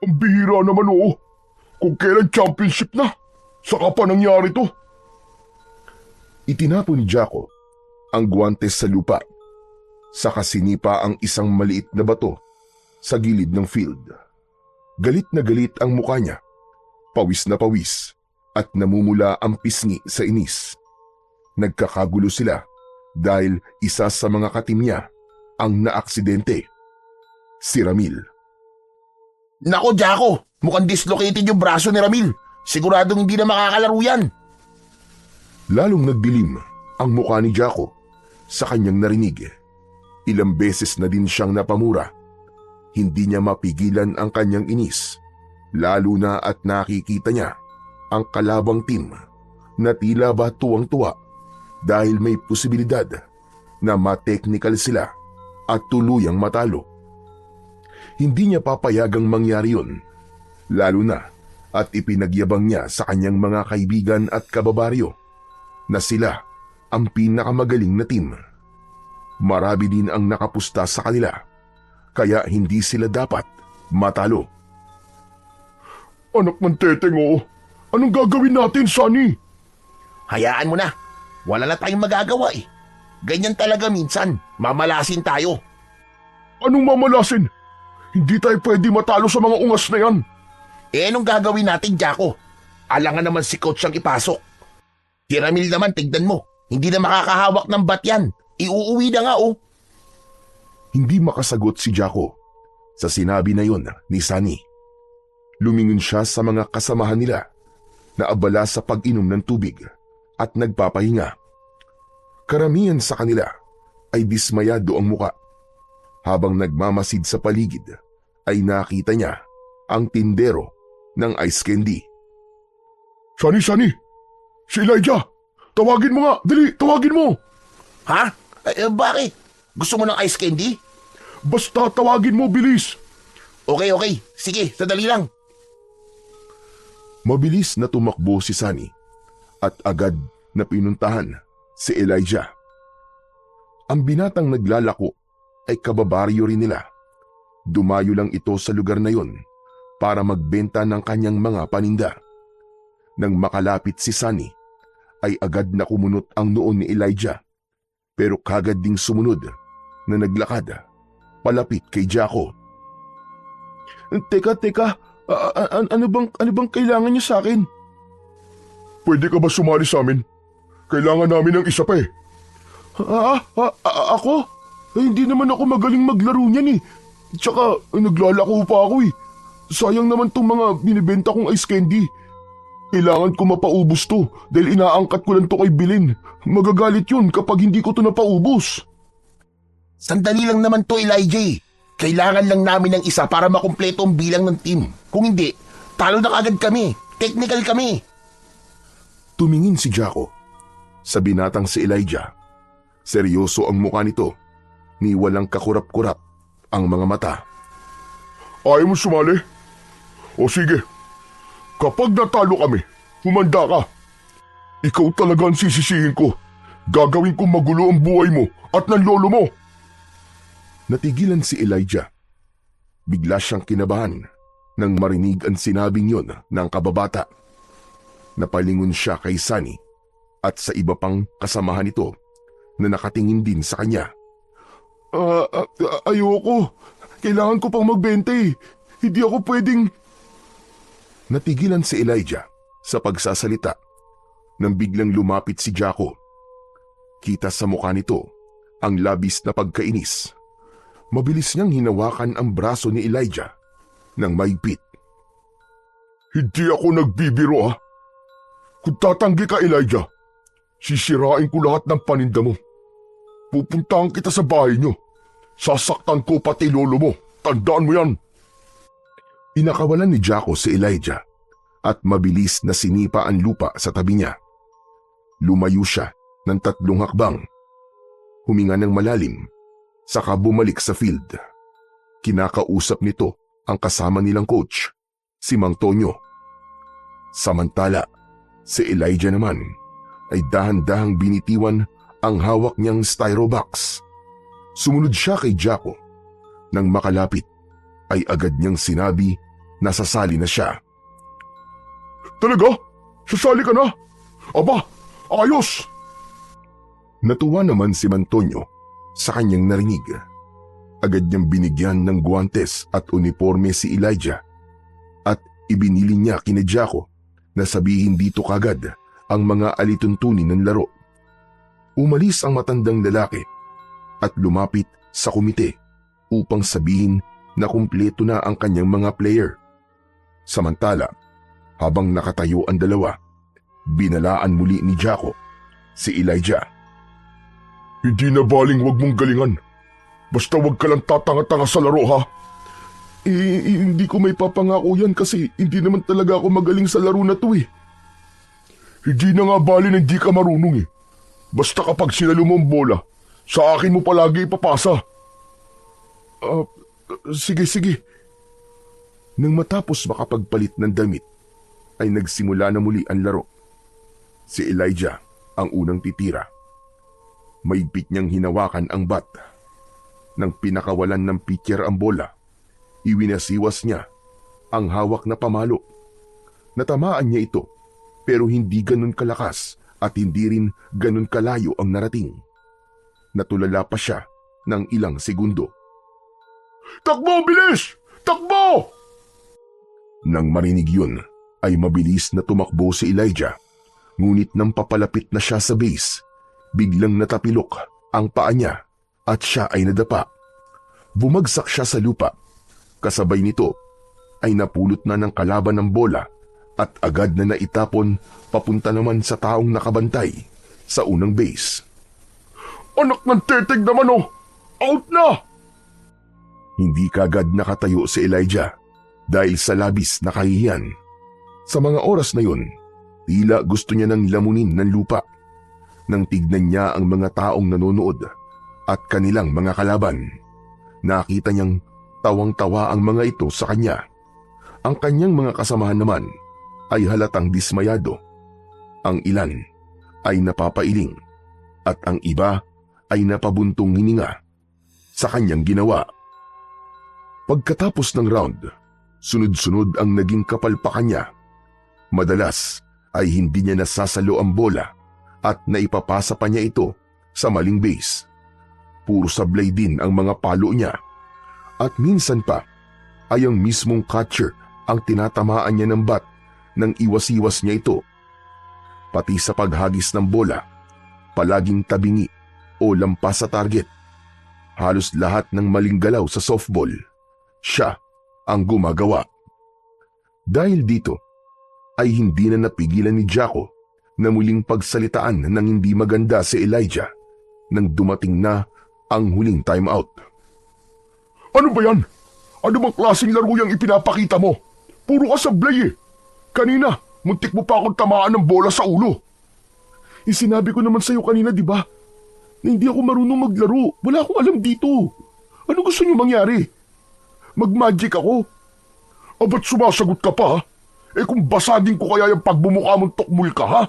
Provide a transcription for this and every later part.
Ang bihira naman oo. Kung kailan championship na, saka pa nangyari to. Itinapon ni Jaco ang guwantes sa lupa. Saka sinipa ang isang maliit na bato sa gilid ng field. Galit na galit ang mukha niya. Pawis na pawis at namumula ang pisngi sa inis. Nagkakagulo sila dahil isa sa mga katim niya ang naaksidente. Si Ramil. Nako, Jaco! Mukhang dislocated yung braso ni Ramil. Siguradong hindi na makakalaro yan. Lalong nagdilim ang mukha ni Jaco sa kanyang narinig. Ilang beses na din siyang napamura. Hindi niya mapigilan ang kanyang inis, lalo na at nakikita niya ang kalabang team na tila ba tuwang-tuwa dahil may posibilidad na ma-technical sila at tuluyang matalo. Hindi niya papayagang mangyari yun, lalo na at ipinagyabang niya sa kanyang mga kaibigan at kababaryo na sila ang pinakamagaling na team. Marami din ang nakapusta sa kanila, kaya hindi sila dapat matalo. Anak ng teteng oo. Anong gagawin natin, Sunny? Hayaan mo na. Wala na tayong magagawa eh. Ganyan talaga minsan. Mamalasin tayo. Anong mamalasin? Hindi tayo pwede matalo sa mga ungas na yan. Eh anong gagawin natin, Jaco? Alangan naman si coach ang ipasok. Si Ramil naman, tignan mo. Hindi na makakahawak ng bat yan. Iuuwi na nga oh. Hindi makasagot si Jaco sa sinabi na yon ni Sunny. Lumingon siya sa mga kasamahan nila na abala sa pag-inom ng tubig at nagpapahinga. Karamihan sa kanila ay dismayado ang muka. Habang nagmamasid sa paligid ay nakita niya ang tindero ng ice candy. Sunny! Si Elijah! Tawagin mo nga! Dali, tawagin mo! Ha? Bakit? Gusto mo ng ice candy? Basta tawagin mo, bilis! Okay. Sige, sadali lang. Mabilis na tumakbo si Sunny at agad na pinuntahan si Elijah. Ang binatang naglalako ay kababaryo rin nila. Dumayo lang ito sa lugar na yon para magbenta ng kanyang mga paninda. Nang makalapit si Sunny, ay agad na kumunot ang noon ni Elijah, pero kagad ding sumunod na naglakad palapit kay Jaco. Teka, ano bang kailangan niyo sa akin? Pwede ka ba sumali sa amin? Kailangan namin ng isa pa eh. Ako? Hindi naman ako magaling maglaro niyan eh. Tsaka naglalako pa ako eh. Sayang naman tong mga binibenta kong ice candy. Kailangan ko mapaubos to dahil inaangkat ko lang to kay Bilin. Magagalit yun kapag hindi ko to napaubos. Sandali lang naman to, Elijah. Kailangan lang namin ng isa para makumpleto ang bilang ng team. Kung hindi, talo na kagad kami. Technical kami. Tumingin si Jaco sa binatang si Elijah. Seryoso ang mukha nito, ni walang kakurap-kurap ang mga mata. Ayaw mo sumali? O sige, kapag natalo kami, humanda ka. Ikaw talaga ang sisisihin ko. Gagawin kong magulo ang buhay mo at ng lolo mo. Natigilan si Elijah. Bigla siyang kinabahan nang marinig ang sinabing yon ng kababata. Napalingon siya kay Sunny at sa iba pang kasamahan nito na nakatingin din sa kanya. Ayoko. Kailangan ko pang magbenta eh. Hindi ako pwedeng... Natigilan si Elijah sa pagsasalita nang biglang lumapit si Jaco. Kita sa mukha nito ang labis na pagkainis. Mabilis niyang hinawakan ang braso ni Elijah ng maigpit. Hindi ako nagbibiro ha. Kung tatanggi ka, Elijah, sisirain ko lahat ng paninda mo. Pupuntahan kita sa bahay niyo. Sasaktan ko pati lolo mo. Tandaan mo yan. Inakawalan ni Jaco si Elijah at mabilis na sinipa ang lupa sa tabi niya. Lumayo siya ng 3 hakbang. Huminga ng malalim, saka bumalik sa field. Kinakausap nito ang kasama nilang coach, si Mang Tonyo. Samantala, si Elijah naman ay dahan-dahang binitiwan ang hawak niyang styro box. Sumunod siya kay Jaco. Nang makalapit, ay agad niyang sinabi nasasali na siya. Talaga? Sasali ka na? Aba, ayos! Natuwa naman si Mantonyo sa kanyang narinig. Agad niyang binigyan ng guwantes at uniforme si Elijah at ibinili niya kina Jaco na sabihin dito kagad ang mga alituntunin ng laro. Umalis ang matandang lalaki at lumapit sa komite upang sabihin na kumpleto na ang kanyang mga player. Samantala, habang nakatayo ang dalawa, binalaan muli ni Jaco si Elijah. Hindi na baling wag mong galingan. Basta wag ka lang tatanga-tanga sa laro, ha? Hindi ko may papangako yan kasi hindi naman talaga ako magaling sa laro na to eh. Hindi na nga bali na hindi ka marunong eh. Basta kapag sinalo mo ang bola, sa akin mo palagi ipapasa. Sige. Nang matapos makapagpalit ng damit, ay nagsimula na muli ang laro. Si Elijah ang unang titira. Maigpit niyang hinawakan ang bat. Nang pinakawalan ng pitcher ang bola, iwinasiwas niya ang hawak na pamalo. Natamaan niya ito pero hindi ganun kalakas at hindi rin ganun kalayo ang narating. Natulala pa siya ng ilang segundo. Takbo, bilis! Takbo! Nang marinig yun, ay mabilis na tumakbo si Elijah. Ngunit nang papalapit na siya sa base, biglang natapilok ang paa niya at siya ay nadapa. Bumagsak siya sa lupa. Kasabay nito ay napulot na ng kalaban ng bola at agad na naitapon papunta naman sa taong nakabantay sa unang base. Anak ng tetig naman oh! Out na! Hindi kagad nakatayo si Elijah dahil sa labis na kahihiyan. Sa mga oras na yun, tila gusto niya nang lamunin ng lupa. Nang tignan niya ang mga taong nanonood at kanilang mga kalaban, nakita niyang tawang-tawa ang mga ito sa kanya. Ang kanyang mga kasamahan naman ay halatang dismayado. Ang ilan ay napapailing at ang iba ay napabuntong hininga sa kanyang ginawa. Pagkatapos ng round, sunod-sunod ang naging kapalpakan niya. Madalas ay hindi niya nasasalo ang bola at naipapasa pa niya ito sa maling base. Puro sablay din ang mga palo niya. At minsan pa ay ang mismong catcher ang tinatamaan niya ng bat nang iwas-iwas niya ito. Pati sa paghagis ng bola, palaging tabingi o lampas sa target. Halos lahat ng maling galaw sa softball, siya ang gumagawa. Dahil dito, ay hindi na napigilan ni Jaco na muling pagsalitaan ng hindi maganda si Elijah nang dumating na ang huling timeout. Ano ba yan? Ano bang klaseng laro yung ipinapakita mo? Puro ka sablay eh. Kanina, muntik mo pa akong tamaan ng bola sa ulo. Sinabi ko naman sa'yo kanina, di ba? Na hindi ako marunong maglaro. Wala akong alam dito. Ano gusto niyo mangyari? Mag-magic ako? Ba't sumasagot ka pa ha? Kung basagin ko kaya yung pagbumukha mong tukmul ka ha?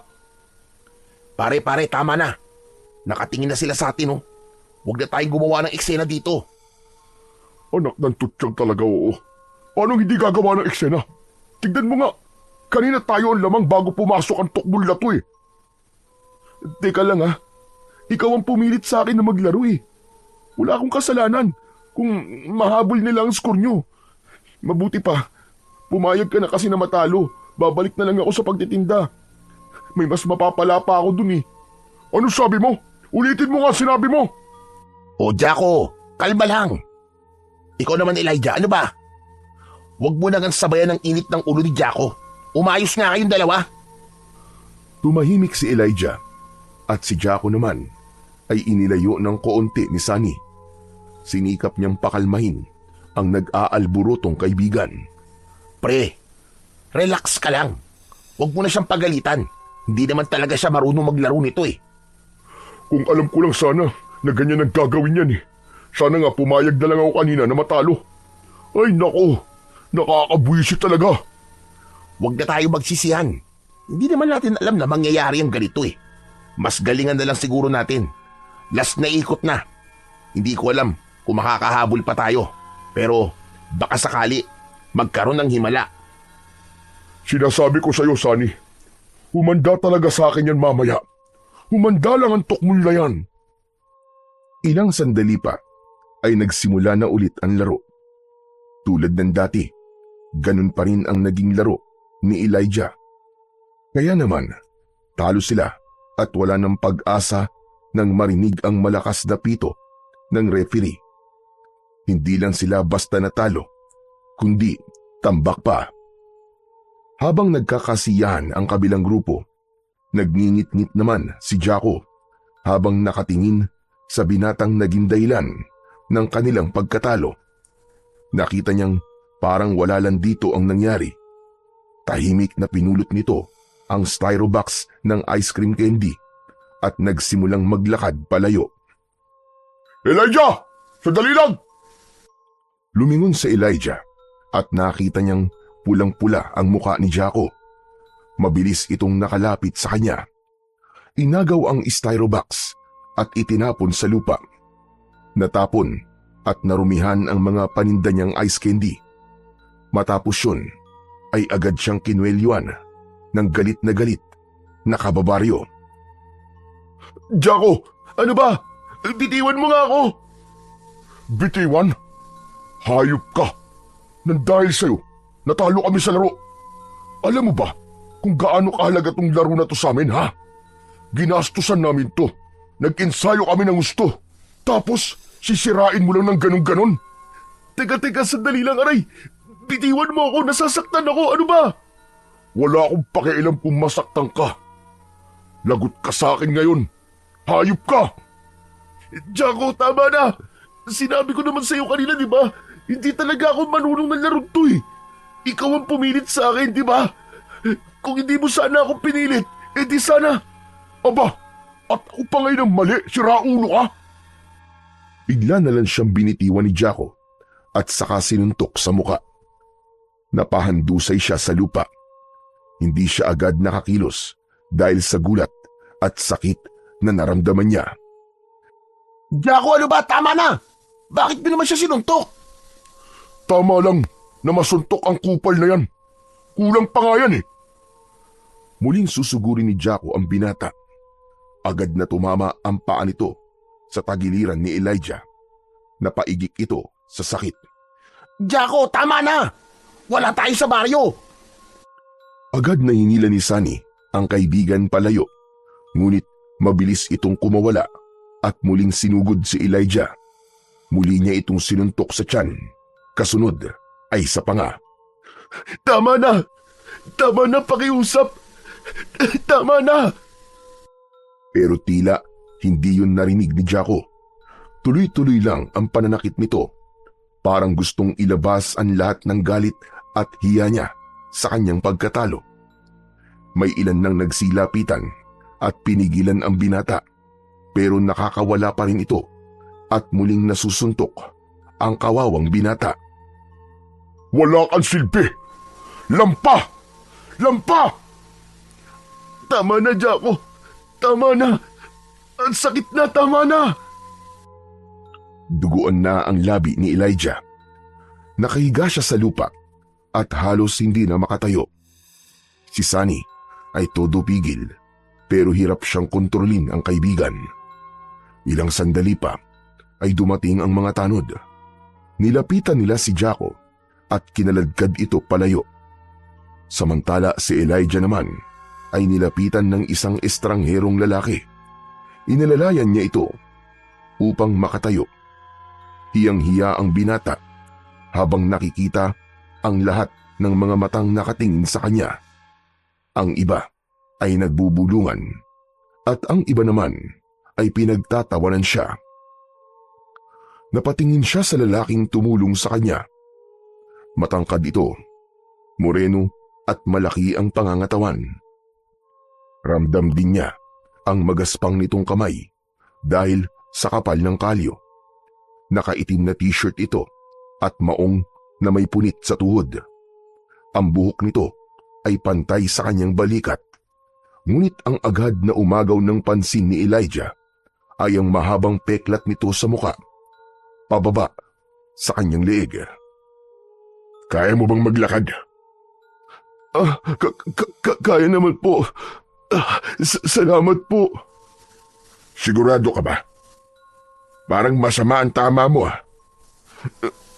Pare, tama na. Nakatingin na sila sa atin, oh. Huwag na tayong gumawa ng eksena dito. Anak ng tutsyang talaga, oo. Paano hindi gagawa ng eksena? Tignan mo nga. Kanina tayo ang lamang bago pumasok ang tukmul na to eh. Teka lang ha. Ikaw ang pumilit sa akin na maglaro eh. Wala akong kasalanan kung mahabol nila ang score nyo. Mabuti pa. Pumayag ka na kasi na matalo. Babalik na lang ako sa pagtitinda. May mas mapapala pa ako dun eh. Ano sabi mo? Ulitin mo nga sinabi mo. O Jaco, kalma lang. Ikaw naman Elijah, ano ba? Huwag mo nang sabayan ng init ng ulo ni Jaco. Umayos nga kayong dalawa. Tumahimik si Elijah at si Jaco naman ay inilayo ng koonti ni Sunny. Sinikap niyang pakalmahin ang nag-aalburotong kaibigan. Pre, relax ka lang. Huwag mo na siyang pagalitan. Hindi naman talaga siya marunong maglaro nito eh. Kung alam ko lang sana na ganyan ang gagawin yan eh. Sana nga pumayag na lang ako kanina na matalo. Ay nako, nakakabwisit talaga. Huwag na tayo magsisihan. Hindi naman natin alam na mangyayari ang ganito eh. Mas galingan na lang siguro natin. Last na ikot na. Hindi ko alam kung makakahabol pa tayo. Pero baka sakali, magkaroon ng himala. Sinasabi ko sa'yo, Sunny. Humanda talaga sa akin yan mamaya. Humanda lang ang tukmul na yan. Ilang sandali pa ay nagsimula na ulit ang laro. Tulad ng dati, ganun pa rin ang naging laro ni Elijah. Kaya naman, talo sila at wala ng pag-asa nang marinig ang malakas na pito ng referee. Hindi lang sila basta natalo, kundi tambak pa. Habang nagkakasiyahan ang kabilang grupo, nagngingit-ngit naman si Jaco habang nakatingin sa binatang naging dahilan ng kanilang pagkatalo. Nakita niyang parang wala lang dito ang nangyari. Tahimik na pinulot nito ang styro box ng ice cream candy at nagsimulang maglakad palayo. Elijah! Sandali lang! Lumingon sa Elijah at nakita niyang pulang-pula ang muka ni Jaco. Mabilis itong nakalapit sa kanya. Inagaw ang styro box at itinapon sa lupa. Natapon at narumihan ang mga paninda niyang ice candy. Matapos yun, ay agad siyang kinuwelyuan ng galit na kababaryo. Jaco, ano ba? Bitiwan mo nga ako! Bitiwan? Hayop ka! Nang dahil sa'yo, natalo kami sa laro. Alam mo ba kung gaano kahalaga tong laro na to sa amin, ha? Ginastusan namin to. Nag-ensayo kami ng gusto. Tapos, sisirain mo lang ng ganon-ganon. Teka, sandali lang, aray. Bitiwan mo ako, nasasaktan ako, ano ba? Wala akong pakialam kung masaktan ka. Lagot ka sa akin ngayon. Hayop ka! Jaco, tama na. Sinabi ko naman sa'yo kanina, di ba? Hindi talaga ako manunong ng laro to eh. Ikaw ang pumilit sa akin, di ba? Kung hindi mo sana ako pinilit, di sana. Aba, at ako pa ngayon ang mali, siraulo ka. Bigla na lang siyang binitiwan ni Jaco at saka sinuntok sa muka. Napahandusay siya sa lupa. Hindi siya agad nakakilos dahil sa gulat at sakit na naramdaman niya. Jaco, ano ba? Tama na! Bakit mo naman siya sinuntok? Tama lang na masuntok ang kupal na yan. Kulang pa nga yan eh. Muling susugurin ni Jaco ang binata. Agad na tumama ang paa nito sa tagiliran ni Elijah. Napaigik ito sa sakit. Jaco, tama na! Wala tayo sa baryo! Agad na hinila ni Sunny ang kaibigan palayo. Ngunit mabilis itong kumawala at muling sinugod si Elijah. Muli niya itong sinuntok sa tiyan. Kasunod ay sa panga. Tama na! Tama na, pakiusap! Tama na! Pero tila hindi yun narinig ni Jaco. Tuloy-tuloy lang ang pananakit nito. Parang gustong ilabas ang lahat ng galit at hiya niya sa kanyang pagkatalo. May ilan nang nagsilapitan at pinigilan ang binata, pero nakakawala pa rin ito at muling nasusuntok ang kawawang binata. Wala kang silbi! Lampa! Lampa! Tama na, Jaco! Tama na! Ang sakit na, tama na! Duguan na ang labi ni Elijah. Nakahiga siya sa lupa at halos hindi na makatayo. Si Sunny ay todo pigil pero hirap siyang kontrolin ang kaibigan. Ilang sandali pa ay dumating ang mga tanod. Nilapitan nila si Jaco at kinaladkad ito palayo. Samantala si Elijah naman ay nilapitan ng isang estrangherong lalaki. Inalalayan niya ito upang makatayo. Hiyang-hiya ang binata habang nakikita ang lahat ng mga matang nakatingin sa kanya. Ang iba ay nagbubulungan at ang iba naman ay pinagtatawanan siya. Napatingin siya sa lalaking tumulong sa kanya. Matangkad ito, moreno at malaki ang pangangatawan. Ramdam din niya ang magaspang nitong kamay dahil sa kapal ng kalyo. Nakaitim na t-shirt ito at maong na may punit sa tuhod. Ang buhok nito ay pantay sa kanyang balikat. Ngunit ang agad na umagaw ng pansin ni Elijah ay ang mahabang peklat nito sa muka, pababa sa kanyang leeg. Kaya mo bang maglakad? Kaya naman po. Salamat po. Sigurado ka ba? Parang masama ang tama mo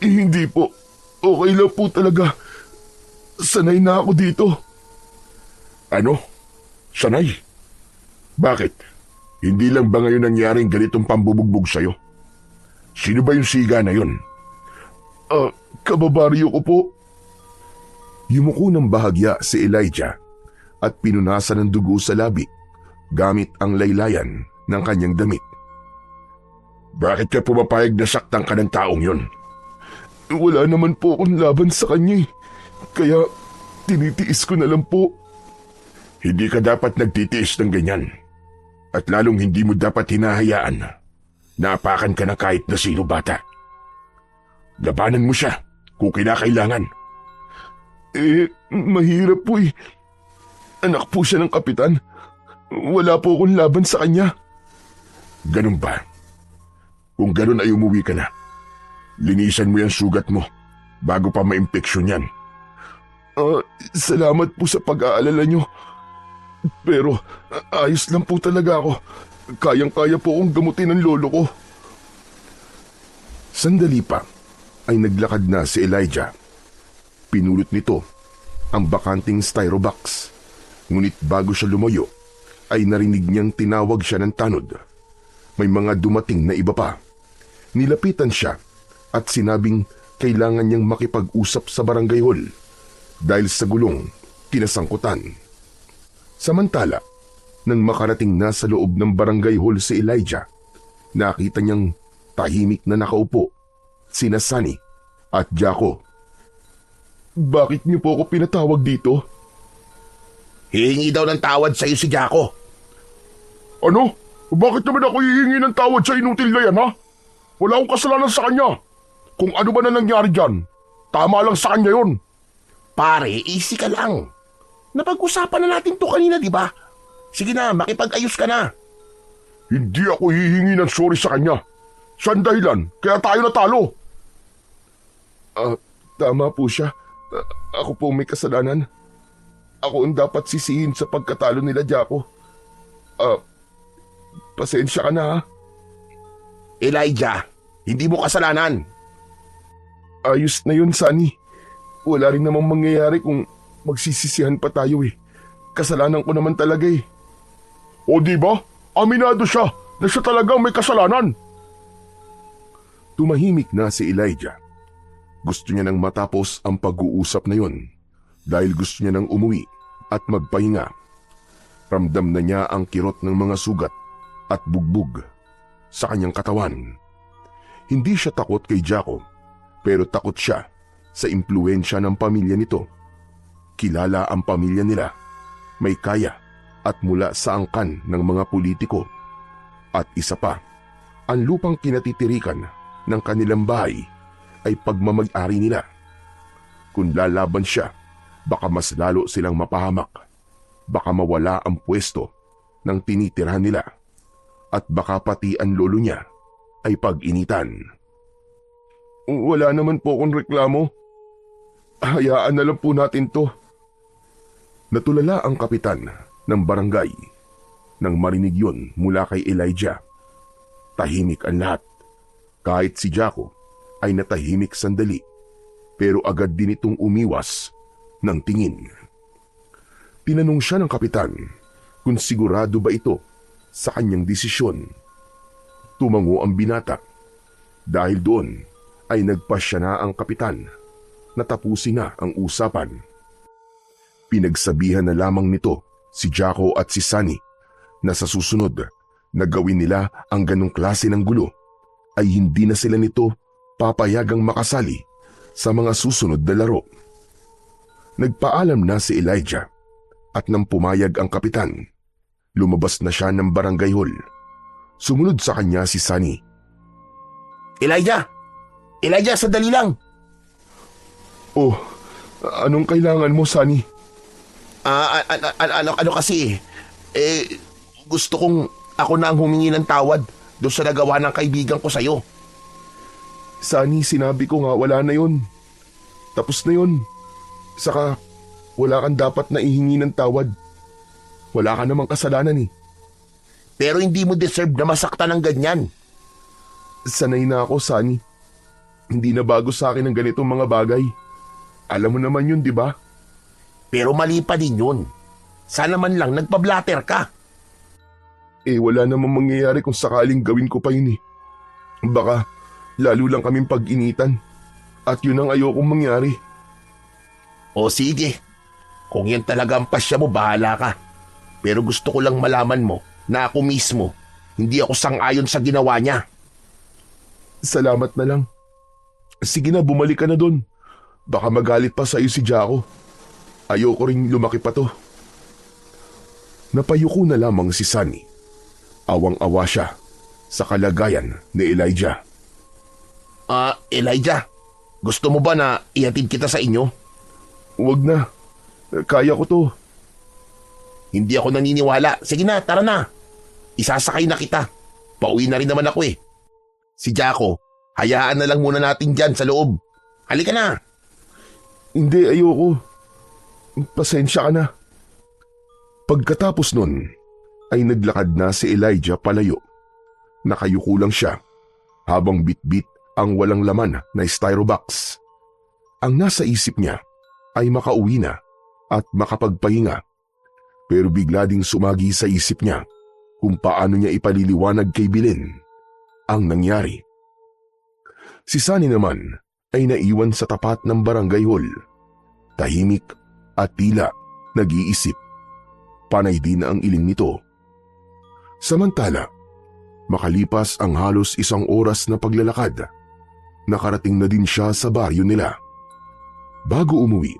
Hindi po. Okay lang po talaga. Sanay na ako dito. Ano? Sanay? Bakit? Hindi lang ba ngayon nangyaring ganitong pambubugbog sa'yo? Sino ba yung siga na yun? Kababaryo ko po. Yumuko ng bahagya si Elijah at pinunasan ng dugo sa labi gamit ang laylayan ng kanyang damit. Bakit ka pumapayag na saktan ka ng taong yun? Wala naman po akong laban sa kanya. Kaya tinitiis ko na lang po. Hindi ka dapat nagtitiis ng ganyan. At lalong hindi mo dapat hinahayaan na apakan ka na kahit na sino bata. Labanan mo siya kung kinakailangan. Mahirap po eh. Anak po siya ng kapitan. Wala po akong laban sa kanya. Ganun ba? Kung ganun ay umuwi ka na. Linisan mo yung sugat mo bago pa maimpeksyon yan. Salamat po sa pag-aalala nyo. Pero ayos lang po talaga ako. Kayang-kaya po akong gamutin ng lolo ko. Sandali pa ay naglakad na si Elijah. Pinulot nito ang bakanting styrobox. Ngunit bago siya lumayo ay narinig niyang tinawag siya ng tanod. May mga dumating na iba pa. Nilapitan siya at sinabing kailangan niyang makipag-usap sa barangay hall dahil sa gulong kinasangkutan. Samantala, nang makarating na sa loob ng barangay hall si Elijah, nakita niyang tahimik na nakaupo sina Sunny at Jaco. Bakit niyo po ako pinatawag dito? Hihingi daw ng tawad sa'yo si Jaco. Ano? Bakit naman ako hihingi ng tawad sa inutil na yan, ha? Wala akong kasalanan sa kanya. Kung ano ba na nangyari dyan, tama lang sa kanya yun. Pare, easy ka lang. Napag-usapan na natin to kanina, di ba? Sige na, makipag-ayos ka na. Hindi ako hihingi ng sorry sa kanya. Siya ang dahilan, kaya tayo natalo. Tama po siya. Ako po may kasalanan. Ako ang dapat sisihin sa pagkatalo nila, Jaco. Pasensya ka na, ha? Elijah, hindi mo kasalanan. Ayos na yun, Sunny. Wala rin namang mangyayari kung magsisisihan pa tayo eh. Kasalanan ko naman talaga eh. O di ba? Aminado siya na siya talagang may kasalanan. Tumahimik na si Elijah. Gusto niya nang matapos ang pag-uusap na yun dahil gusto niya nang umuwi at magpahinga. Ramdam na niya ang kirot ng mga sugat at bugbog sa kanyang katawan. Hindi siya takot kay Jaco, pero takot siya sa impluensya ng pamilya nito. Kilala ang pamilya nila, may kaya at mula sa angkan ng mga politiko. At isa pa, ang lupang kinatitirikan ng kanilang bahay ay pagmamag-ari nila. Kung lalaban siya, baka mas lalo silang mapahamak. Baka mawala ang pwesto ng tinitirhan nila. At baka pati ang lolo niya ay pag-initan. Wala naman po akong reklamo. Hayaan na lang po natin to. Natulala ang kapitan ng barangay nang marinig yon mula kay Elijah. Tahimik ang lahat. Kahit si Jaco ay natahimik sandali, pero agad din itong umiwas ng tingin. Tinanong siya ng kapitan kung sigurado ba ito sa kanyang desisyon. Tumango ang binata. Dahil doon ay nagpasya na ang kapitan na tapusin na ang usapan. Pinagsabihan na lamang nito si Jaco at si Sunny na sa susunod na gawin nila ang ganong klase ng gulo ay hindi na sila nito papayagang makasali sa mga susunod na laro. Nagpaalam na si Elijah at nang pumayag ang kapitan, lumabas na siya ng barangay hall. Sumunod sa kanya si Sunny. Elijah! Elijah, sandali lang! Oh, anong kailangan mo, Sunny? Ano kasi gusto kong ako na ang humingi ng tawad doon sa nagawa ng kaibigan ko sa'yo. Sunny, sinabi ko nga wala na yun. Tapos na yun. Saka, wala kang dapat na ihingi ng tawad. Wala ka namang kasalanan eh. Pero hindi mo deserve na masaktan ng ganyan. Sanay na ako, Sunny. Hindi na bago sa akin ang ganitong mga bagay. Alam mo naman yun, di ba? Pero mali pa din yun. Sana man lang nagpa-blatter ka. Wala namang mangyayari kung sakaling gawin ko pa yun eh. Baka, lalo lang kaming pag-initan. At yun ang ayokong mangyari. O sige, kung yan talaga ang pasya mo, bahala ka. Pero gusto ko lang malaman mo na ako mismo, hindi ako sang-ayon sa ginawa niya. Salamat na lang. Sige na, bumalik ka na dun. Baka magalit pa sa'yo si Jaco. Ayoko rin lumaki pa to. Napayuko na lamang si Sunny. Awang-awa siya sa kalagayan ni Elijah. Elijah, gusto mo ba na ihatid kita sa inyo? Huwag na. Kaya ko to. Hindi ako naniniwala. Sige na, tara na. Isasakay na kita. Pauwi na rin naman ako eh. Si Jaco, hayaan na lang muna natin dyan sa loob. Halika na. Hindi, ayoko. Pasensya ka na. Pagkatapos nun, ay naglakad na si Elijah palayo. Nakayuko lang siya habang bitbit ang walang laman na styrobox. Ang nasa isip niya ay makauwi na at makapagpahinga. Pero bigla ding sumagi sa isip niya kung paano niya ipaliliwanag kay Belen ang nangyari. Si Sunny naman ay naiwan sa tapat ng barangay hall. Tahimik at tila nag-iisip. Panay din ang iling nito. Samantala, makalipas ang halos 1 oras na paglalakad, nakarating na din siya sa baryo nila. Bago umuwi,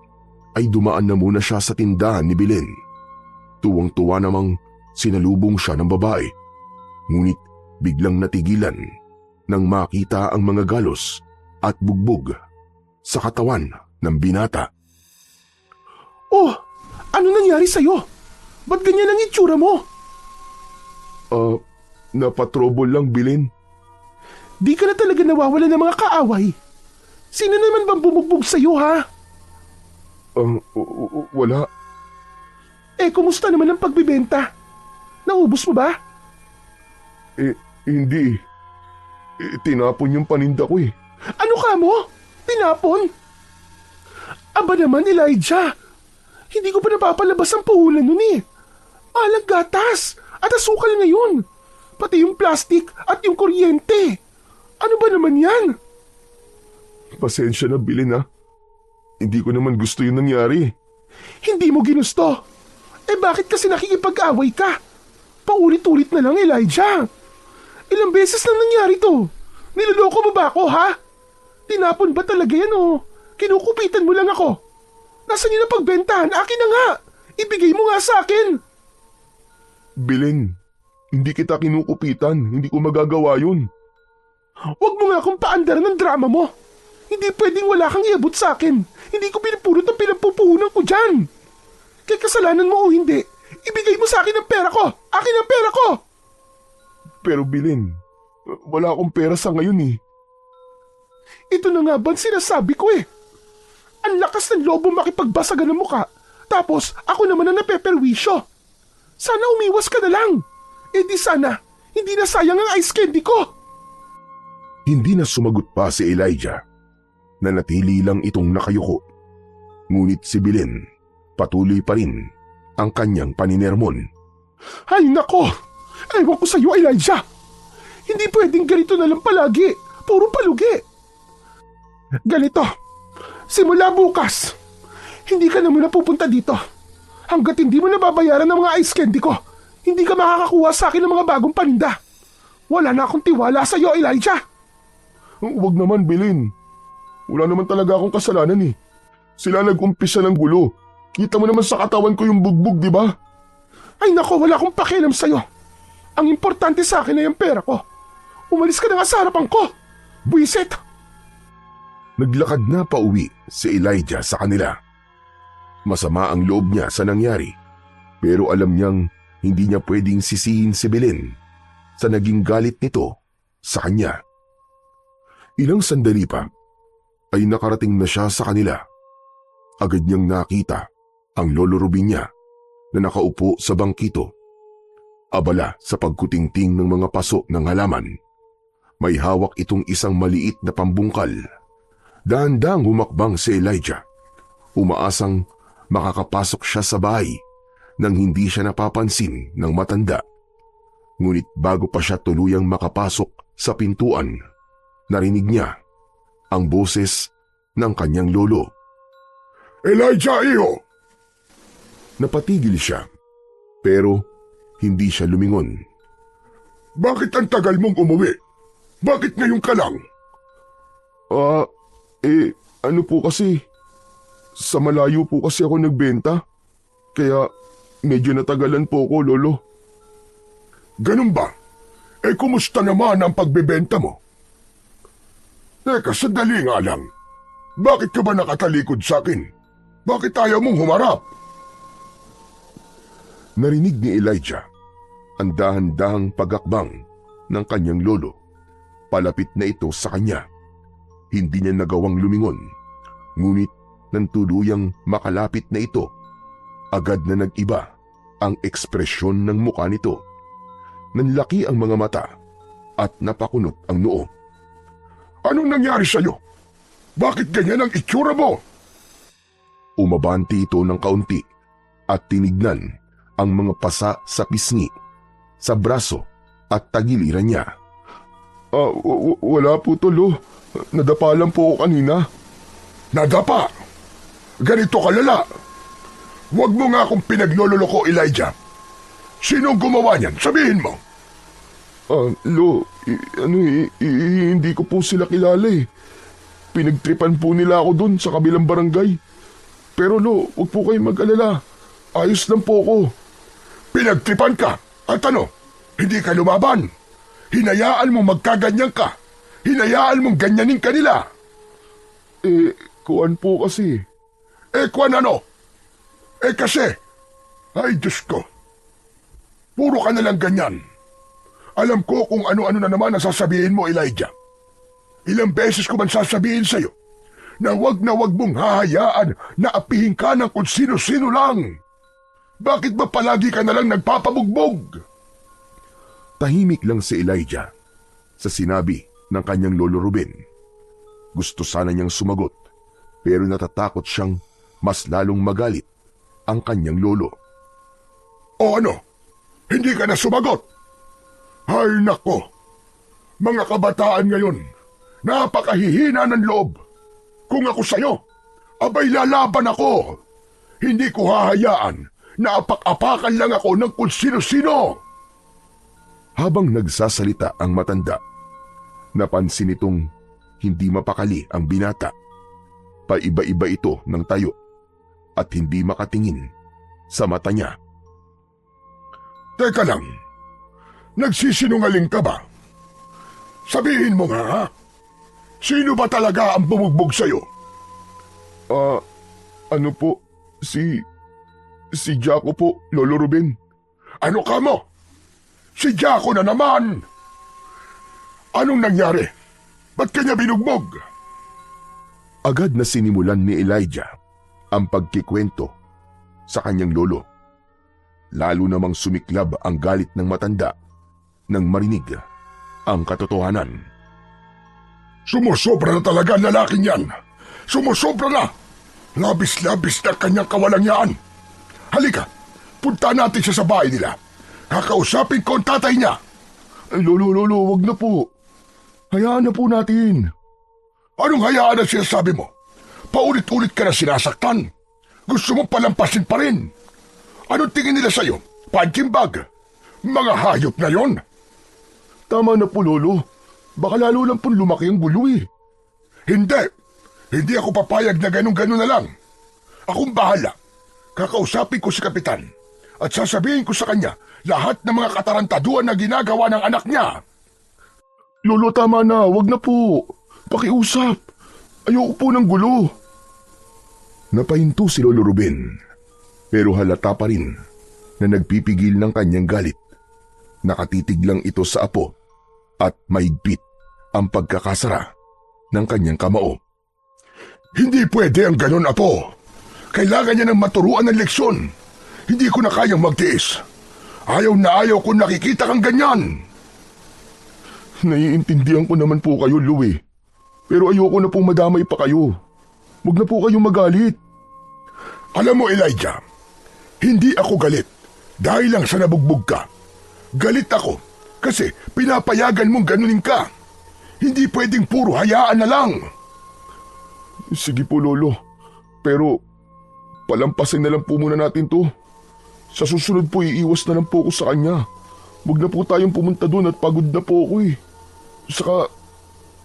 ay dumaan na muna siya sa tindahan ni Belen. Tuwang-tuwa namang sinalubong siya ng babae. Ngunit biglang natigilan nang makita ang mga galos at bugbog sa katawan ng binata. Oh, ano nangyari sa'yo? Ba't ganyan ang itsura mo? Napatrobol lang, Belen. Di ka na talaga nawawala ng mga kaaway. Sino naman bang bumugbog sa'yo, ha? Wala. Kumusta naman ang pagbibenta? Naubos mo ba? Hindi. Tinapon yung paninda ko eh. Ano ka mo? Tinapon? Aba naman, Elijah. Hindi ko pa napapalabas ang puhulan nun eh. Malang gatas at asukal ngayon. Pati yung plastic at yung kuryente. Ano ba naman yan? Pasensya na, Belen ha. Hindi ko naman gusto yung nangyari. Hindi mo ginusto. Bakit kasi nakikipag-away ka? Paulit-ulit na lang, Elijah. Ilang beses lang nangyari to. Niloloko mo ba ako, ha? Tinapon ba talaga yan o kinukupitan mo lang ako? Nasaan yun ang pagbentahan? Akin na nga. Ibigay mo nga sa akin. Belen, hindi kita kinukupitan. Hindi ko magagawa yun. Huwag mo nga akong paandaran ng drama mo. Hindi pwedeng wala kang iabot sa akin. Hindi ko pinupulot ang pinagpupuhunan ko dyan. Kaya kasalanan mo o hindi, ibigay mo sa akin ang pera ko. Akin ang pera ko. Pero Belen, wala akong pera sa ngayon eh. Ito na nga ba ang sinasabi ko eh. Ang lakas ng lobo makipagbasagan ng muka. Tapos ako naman ang napeperwisyo. Sana umiwas ka na lang. Di sana, hindi na sayang ang ice candy ko. Hindi na sumagot pa si Elijah. Nanatili lang itong nakayuko. Ngunit si Belen, patuloy pa rin ang kanyang paninermon. Ay nako, ewan ko sa iyo, Elijah. Hindi pwedeng ganito na lang palagi. Puro palugi. Ganito, simula bukas, hindi ka na muna pupunta dito. Hanggat hindi mo nababayaran ng mga ice candy ko, hindi ka makakakuha sa akin ng mga bagong paninda. Wala na akong tiwala sa iyo, Elijah. Huwag naman, Belen. Wala naman talaga akong kasalanan eh. Sila nag-umpisa ng gulo. Kita mo naman sa katawan ko yung bugbog, di ba? Ay nako, wala akong pakialam sa iyo. Ang importante sa akin ay ang pera ko. Umalis ka na nga sa harapan ko. Buisit! Naglakad na pauwi si Elijah sa kanila. Masama ang loob niya sa nangyari, pero alam niyang hindi niya pwedeng sisihin si Belen sa naging galit nito sa kanya. Ilang sandali pa ay nakarating na siya sa kanila. Agad niyang nakita ang Lolo Rubin niya na nakaupo sa bangkito. Abala sa pagkutingting ng mga paso ng halaman. May hawak itong isang maliit na pambungkal. Dahan-dahang humakbang si Elijah. Umaasang makakapasok siya sa bahay nang hindi siya napapansin ng matanda. Ngunit bago pa siya tuluyang makapasok sa pintuan, narinig niya ang boses ng kanyang lolo. Elijah, iho! Napatigil siya, pero hindi siya lumingon. Bakit ang tagal mong umuwi? Bakit ngayon ka lang? Ano po kasi, sa malayo po kasi ako nagbenta, kaya medyo natagalan po ko, Lolo. Ganun ba? Kumusta naman ang pagbebenta mo? Teka, sandali nga lang. Bakit ka ba nakatalikod sa akin? Bakit ayaw mong humarap? Narinig ni Elijah ang dahan-dahang pagakbang ng kanyang lolo. Palapit na ito sa kanya. Hindi niya nagawang lumingon, ngunit nang tuluyang makalapit na ito, agad na nag-iba ang ekspresyon ng mukha nito. Nanlaki ang mga mata at napakunot ang noo. Anong nangyari sa'yo? Bakit ganyan ang itsura mo? Umabanti ito ng kaunti at tinignan ang mga pasa sa pisngi, sa braso at tagiliran niya. Wala po, Tolo. Nadapa lang po ako kanina. Nadapa? Ganito kalala. Huwag mo nga akong pinaglololoko, Elijah. Sinong gumawa niyan? Sabihin mo. Hindi ko po sila kilala eh. Pinagtripan po nila ako dun sa kabilang barangay. Pero huwag po kayong mag-alala. Ayos lang po ako. Pinagtripan ka? At ano? Hindi ka lumaban? Hinayaan mo magkaganyan ka? Hinayaan mong ganyanin kanila? Kuwan po kasi. Kuwan ano? Kasi. Ay, Diyos ko. Puro ka nalang ganyan. Alam ko kung ano-ano na naman ang sasabihin mo, Elijah. Ilang beses ko man sasabihin sa'yo na wag mong hahayaan na apihin ka ng kung sino-sino lang. Bakit ba palagi ka nalang nagpapabugbog? Tahimik lang si Elijah sa sinabi ng kanyang Lolo Ruben. Gusto sana niyang sumagot, pero natatakot siyang mas lalong magalit ang kanyang lolo. O ano? Hindi ka na sumagot? Ay nako, mga kabataan ngayon, napakahihina ng loob. Kung ako sa'yo, abay lalaban ako. Hindi ko hahayaan na apak-apakan lang ako ng kung sino-sino. Habang nagsasalita ang matanda, napansin itong hindi mapakali ang binata. Paiba-iba ito ng tayo at hindi makatingin sa mata niya. Teka lang, nagsisinungaling ka ba? Sabihin mo nga, ha? Sino ba talaga ang bumugbog sa'yo? Ano po, si Jaco po, Lolo Ruben. Ano ka mo? Si Jaco na naman! Anong nangyari? Ba't kanya binugbog? Agad na sinimulan ni Elijah ang pagkikwento sa kanyang lolo. Lalo namang sumiklab ang galit ng matanda nang marinig ang katotohanan. Sumusobra na talaga ang lalaking yan. Sumusobra na! Labis-labis na kanyang kawalangyaan. Halika, punta natin siya sa bahay nila. Kakausapin ko ang tatay niya. Lolo, wag na po. Hayaan na po natin. Anong hayaan ang sinasabi mo? Paulit-ulit ka na sinasaktan. Gusto mo palampasin pa rin. Anong tingin nila sa'yo? Punching bag? Mga hayop na yon. Tama na po, Lolo. Baka lalo lang po lumaki ang gulo eh. Hindi ako papayag na ganun-ganun na lang. Akong bahala. Kakausapin ko si Kapitan at sasabihin ko sa kanya lahat ng mga katarantaduan na ginagawa ng anak niya. Lolo, tama na. Wag na po. Pakiusap. Ayoko po ng gulo. Napahinto si Lolo Ruben, pero halata pa rin na nagpipigil ng kanyang galit. Nakatitig lang ito sa apo at mahigpit ang pagkakasara ng kanyang kamao. Hindi pwede ang ganon, Apo. Kailangan niya ng maturuan ng leksyon. Hindi ko na kayang magtiis. Ayaw na ayaw ko nakikita kang ganyan. Naiintindihan ko naman po kayo, Louie. Pero ayoko na pong madamay pa kayo. Huwag na po kayong magalit. Alam mo, Elijah, hindi ako galit dahil lang sa nabugbog ka. Galit ako kasi pinapayagan mong ganunin ka. Hindi pwedeng puro hayaan na lang. Sige po, Lolo. Pero palampasin na lang po muna natin to. Sa susunod po iiwas na lang po ako sa kanya. Huwag na po tayong pumunta doon at pagod na po ako eh. Saka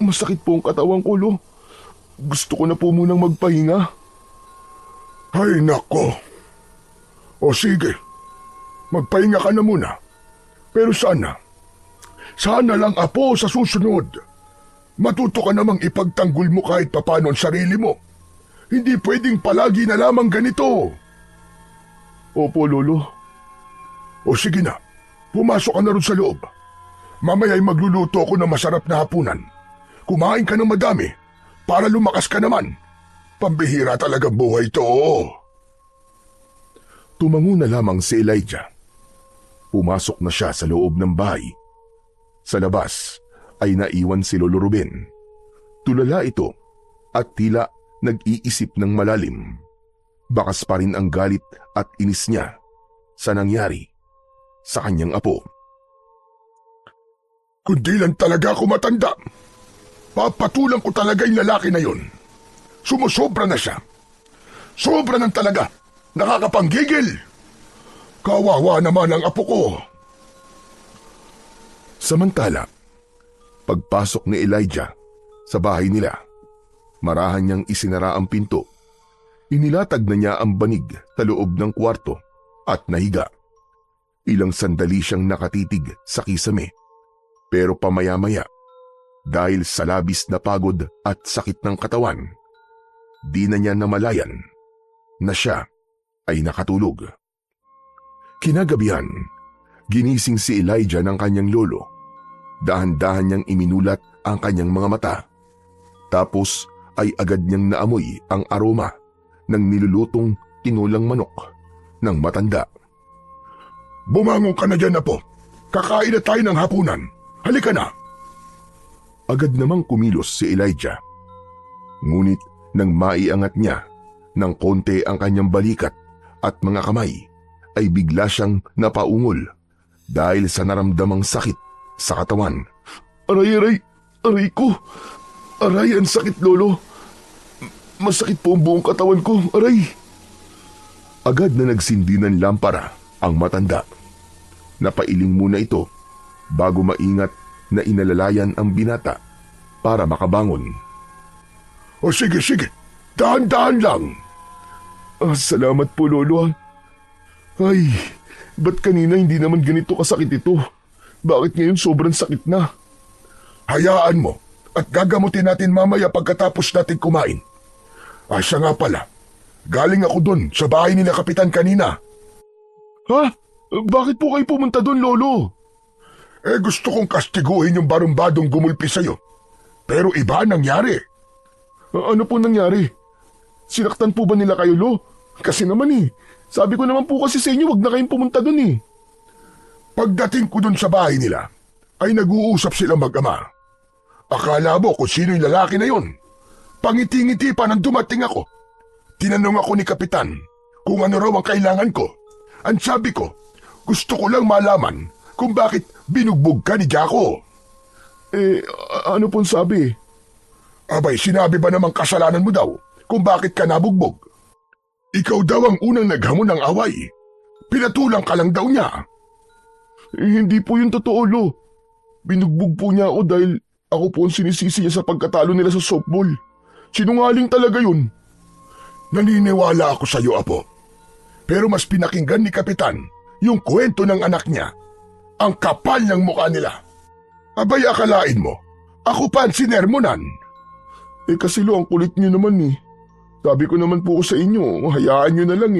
masakit po ang katawan ko, Lo. Gusto ko na po munang magpahinga. Ay nako. O sige, magpahinga ka na muna. Pero sana lang, Apo, sa susunod, matuto ka namang ipagtanggol mo kahit papano ang sarili mo. Hindi pwedeng palagi na lamang ganito. Opo, Lolo. O sige na, pumasok ka na ron sa loob. Mamaya'y magluluto ako ng masarap na hapunan. Kumain ka ng madami para lumakas ka naman. Pambihira talagang buhay to. Tumango na lamang si Elijah. Pumasok na siya sa loob ng bahay. Sa labas ay naiwan si Lolo Ruben. Tulala ito at tila nag-iisip ng malalim. Bakas pa rin ang galit at inis niya sa nangyari sa kanyang apo. Kundi lang talaga ako matanda. Papatulang ko talaga yung lalaki na yon. Sumusobra na siya. Sobra nang talaga. Nakakapanggigil. Kawawa naman ang apo ko. Samantala, pagpasok ni Elijah sa bahay nila, marahan niyang isinara ang pinto. Inilatag na niya ang banig sa loob ng kwarto at nahiga. Ilang sandali siyang nakatitig sa kisame. Pero pamaya-maya, dahil sa labis na pagod at sakit ng katawan, di na niya namalayan na siya ay nakatulog. Kinagabihan, ginising si Elijah ng kanyang lolo. Dahan-dahan niyang iminulat ang kanyang mga mata. Tapos ay agad niyang naamoy ang aroma ng nilulutong tinulang manok ng matanda. Bumangon ka na dyan, Apo. Kakain na tayo ng hapunan. Halika na. Agad namang kumilos si Elijah. Ngunit nang maiangat niya ng konti ang kanyang balikat at mga kamay, ay bigla siyang napaungol dahil sa naramdamang sakit sa katawan. Aray! Aray ko! Aray, ang sakit, Lolo! Masakit po ang buong katawan ko, aray! Agad na nagsindi ng lampara ang matanda. Napailing muna ito bago maingat na inalalayan ang binata para makabangon. O sige, dahan-dahan lang. Salamat po, Lolo. Ay, ba't kanina hindi naman ganito kasakit ito? Bakit ngayon sobrang sakit na? Hayaan mo at gagamutin natin mamaya pagkatapos natin kumain. Siya nga pala, galing ako dun sa bahay nila Kapitan kanina. Ha? Bakit po kayo pumunta dun, Lolo? Gusto kong kastiguhin yung barumbadong gumulpi sa'yo. Pero iba ang nangyari. Ano po nangyari? Sinaktan po ba nila kayo, Lo? Kasi naman sabi ko naman po kasi sa inyo, wag na kayong pumunta dun Pagdating ko dun sa bahay nila, ay nag-uusap sila mag-ama. Akala mo kung sino yung lalaki na yon. Pangiti-ngiti pa nang dumating ako. Tinanong ako ni Kapitan kung ano raw ang kailangan ko. Ang sabi ko, gusto ko lang malaman kung bakit binugbog ka ni Jaco. Ano pong sabi? Abay, sinabi ba namang kasalanan mo daw kung bakit ka nabugbog? Ikaw daw ang unang naghamon ng away. Pinatulang ka lang daw niya. Hindi po yung totoo, Lo. Binugbog po niya ako dahil ako po ang sinisisi niya sa pagkatalo nila sa softball. Sinungaling talaga yun. Naniniwala ako sa iyo, Apo. Pero mas pinakinggan ni Kapitan yung kwento ng anak niya. Ang kapal ng mukha nila. Abay, akalain mo, ako pa ang sinermonan. Kasi Lo, ang kulit niyo naman Sabi ko naman po sa inyo, hayaan niyo na lang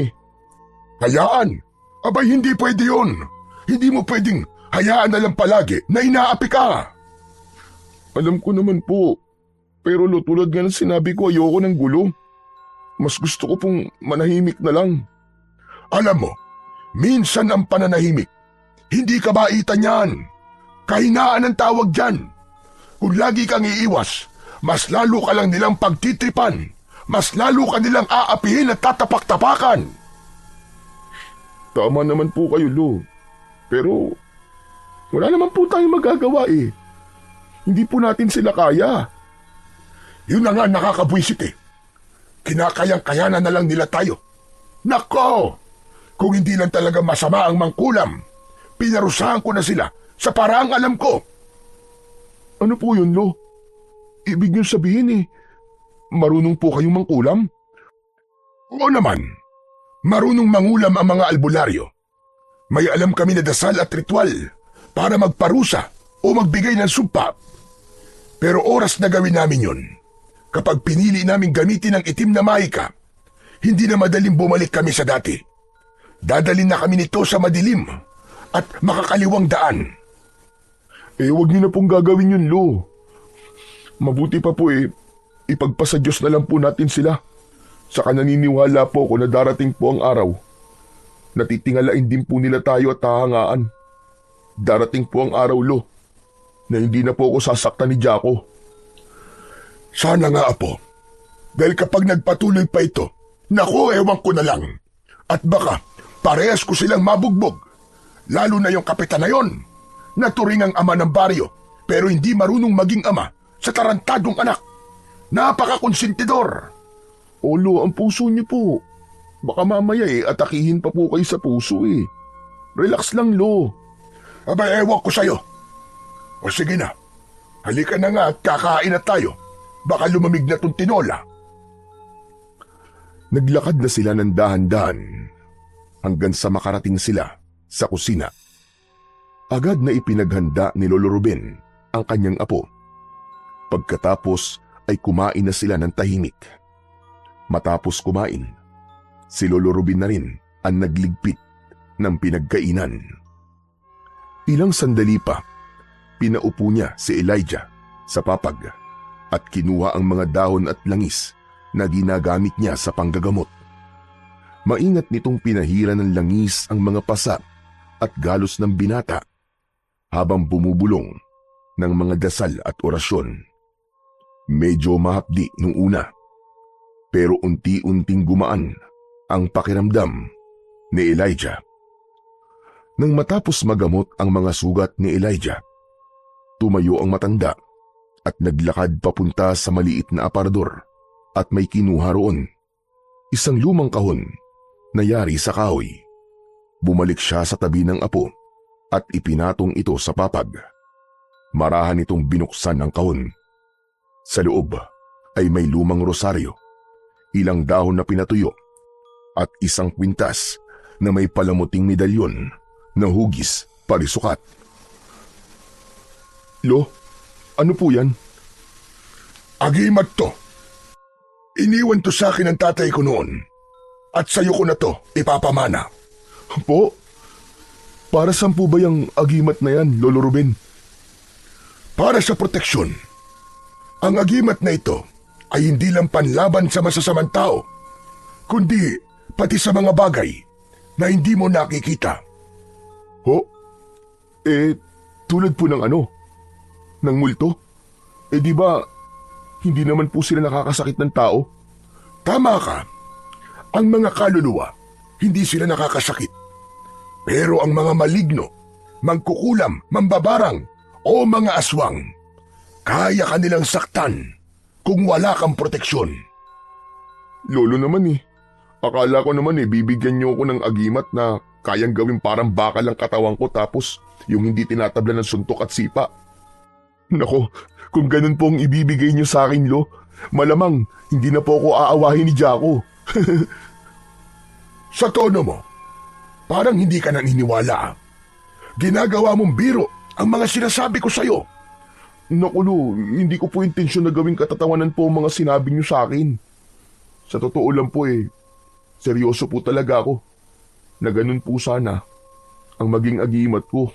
Hayaan? Abay, hindi pwede yun. Hindi mo pwedeng hayaan na lang palagi na inaapi ka. Alam ko naman po. Pero Lo, tulad nga ng sinabi ko, ayoko ng gulo. Mas gusto ko pong manahimik na lang. Alam mo, minsan ang pananahimik, hindi kabaitan yan. Kahinaan ang tawag dyan. Kung lagi kang iiwas, mas lalo ka lang nilang pagtitripan. Mas lalo ka nilang aapihin at tatapak-tapakan. Tama naman po kayo, Lo. Pero wala naman po tayong magagawa eh. Hindi po natin sila kaya. Yun na nga nakakabwisit eh. Kinakayang-kayanan na lang nila tayo. Nako! Kung hindi lang talaga masama ang mangkulam, pinarusahan ko na sila sa paraang alam ko. Ano po yun, Lo? Ibig niyong sabihin eh, marunong po kayong mangkulam? Oo naman, marunong mangulam ang mga albularyo. May alam kami na dasal at ritual para magparusa o magbigay ng sumpa. Pero oras na gawin namin yun. Kapag pinili namin gamitin ang itim na mahika, hindi na madaling bumalik kami sa dati. Dadalin na kami nito sa madilim at makakaliwang daan. Huwag niyo na pong gagawin yun, Lo. Mabuti pa po ipagpasa Diyos na lang po natin sila. Saka naniniwala po ako na darating po ang araw. Natitingalain din po nila tayo at hahangaan. Darating po ang araw, Lo, na hindi na po ako sasaktan ni Jaco. Sana nga, Apo. Dahil kapag nagpatuloy pa ito, naku, ewan ko na lang. At baka parehas ko silang mabugbog. Lalo na yung kapitan na yon, na turing ang ama ng baryo, pero hindi marunong maging ama sa tarantadong anak. Napakakonsentidor. O, Lo, ang puso niyo po. Baka mamaya atakihin pa po kayo sa puso eh. Relax lang, Lo. Aba, ewan ko sa'yo. O sige na, halika na nga at kakain na tayo. Baka lumamig na tong tinola. Naglakad na sila ng dahan-dahan hanggang sa makarating sila sa kusina. Agad na ipinaghanda ni Lolo Ruben ang kanyang apo. Pagkatapos ay kumain na sila ng tahimik. Matapos kumain, si Lolo Ruben na rin ang nagligpit ng pinagkainan. Ilang sandali pa, pinaupo niya si Elijah sa papag at kinuha ang mga dahon at langis na ginagamit niya sa panggagamot. Maingat nitong pinahira ng langis ang mga pasa at galos ng binata habang bumubulong ng mga dasal at orasyon. Medyo mahapdi nung una, pero unti-unting gumaan ang pakiramdam ni Elijah. Nang matapos magamot ang mga sugat ni Elijah, tumayo ang matanda at naglakad papunta sa maliit na aparador at may kinuha roon. Isang lumang kahon na yari sa kahoy. Bumalik siya sa tabi ng apo at ipinatong ito sa papag. Marahan itong binuksan ang kahon. Sa loob ay may lumang rosaryo, ilang dahon na pinatuyo at isang kwintas na may palamuting medalyon na hugis parisukat. Lo, ano po yan? Agimat to. Iniwan to sa akin ng tatay ko noon. At sa'yo ko na to ipapamana. Po? Para saan po ba yung agimat na yan, Lolo Ruben? Para sa proteksyon. Ang agimat na ito ay hindi lang panlaban sa masasamang tao, kundi pati sa mga bagay na hindi mo nakikita. Ho? Tulad po ng ano? Ng multo? Di ba hindi naman po sila nakakasakit ng tao? Tama ka. Ang mga kaluluwa, hindi sila nakakasakit. Pero ang mga maligno, mangkukulam, mambabarang, o mga aswang, kaya kanilang saktan kung wala kang proteksyon. Lolo naman akala ko naman bibigyan niyo ako ng agimat na kayang gawin parang bakal ang katawan ko tapos yung hindi tinatabla ng suntok at sipa. Nako, kung ganun po ang ibibigay niyo sa akin, Lo, malamang hindi na po ako aawahin ni Jaco. Sa tono mo, parang hindi ka naniniwala. Ginagawa mong biro ang mga sinasabi ko sa'yo. Naku, Lo, hindi ko po intensyon na gawing katatawanan po ang mga sinabi niyo sa akin. Sa totoo lang po seryoso po talaga ako na ganun po sana ang maging agimat ko.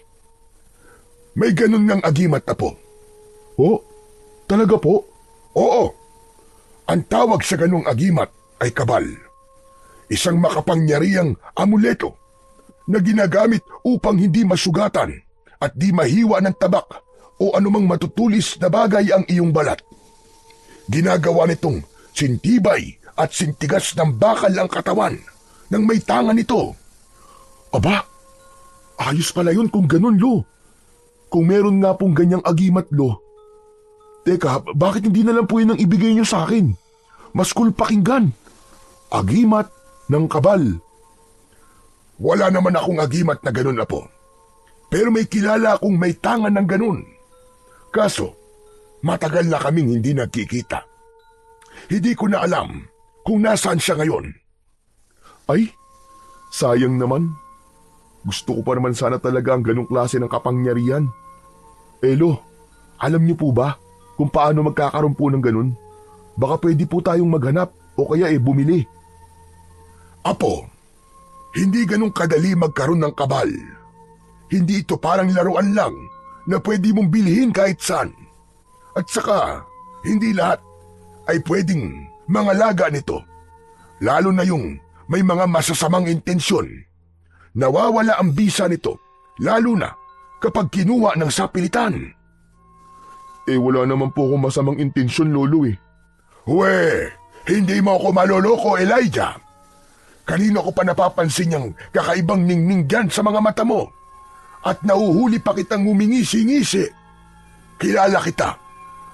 May ganun ngang agimat na po. Oh, talaga po? Oo. Ang tawag sa ganung agimat ay kabal. Isang makapangyarihang amuleto na ginagamit upang hindi masugatan at di mahiwa ng tabak o anumang matutulis na bagay ang iyong balat. Ginagawa nitong sintibay at sintigas ng bakal ang katawan ng may tangan nito. Aba, ayos pala yun kung ganun, Lo. Kung meron nga pong ganyang agimat, Lo. Teka, bakit hindi na lang po yun ang ibigay niyo sa akin? Mas cool pakinggan. Agimat ng kabal. Wala naman akong agimat na ganun, Apo. Pero may kilala akong may tangan ng ganun. Kaso, matagal na kaming hindi nagkikita. Hindi ko na alam kung nasaan siya ngayon. Ay, sayang naman. Gusto ko pa naman sana talaga ang ganong klase ng kapangyarihan. Lo, alam niyo po ba kung paano magkakaroon po ng ganun? Baka pwede po tayong maghanap o kaya bumili. Apo, hindi ganun kadali magkaroon ng kabal. Hindi ito parang laruan lang na pwede mong bilhin kahit saan. At saka, hindi lahat ay pwedeng mangalaga nito. Lalo na yung may mga masasamang intensyon. Nawawala ang bisa nito, lalo na kapag kinuha ng sapilitan. Wala naman po akong masamang intensyon, Lolo We, hindi mo ako maloloko, Elijah. Kanino ko pa napapansin yung kakaibang ningning dyan sa mga mata mo? At nauhuli pa kitang ngumingisi-ngisi. Kilala kita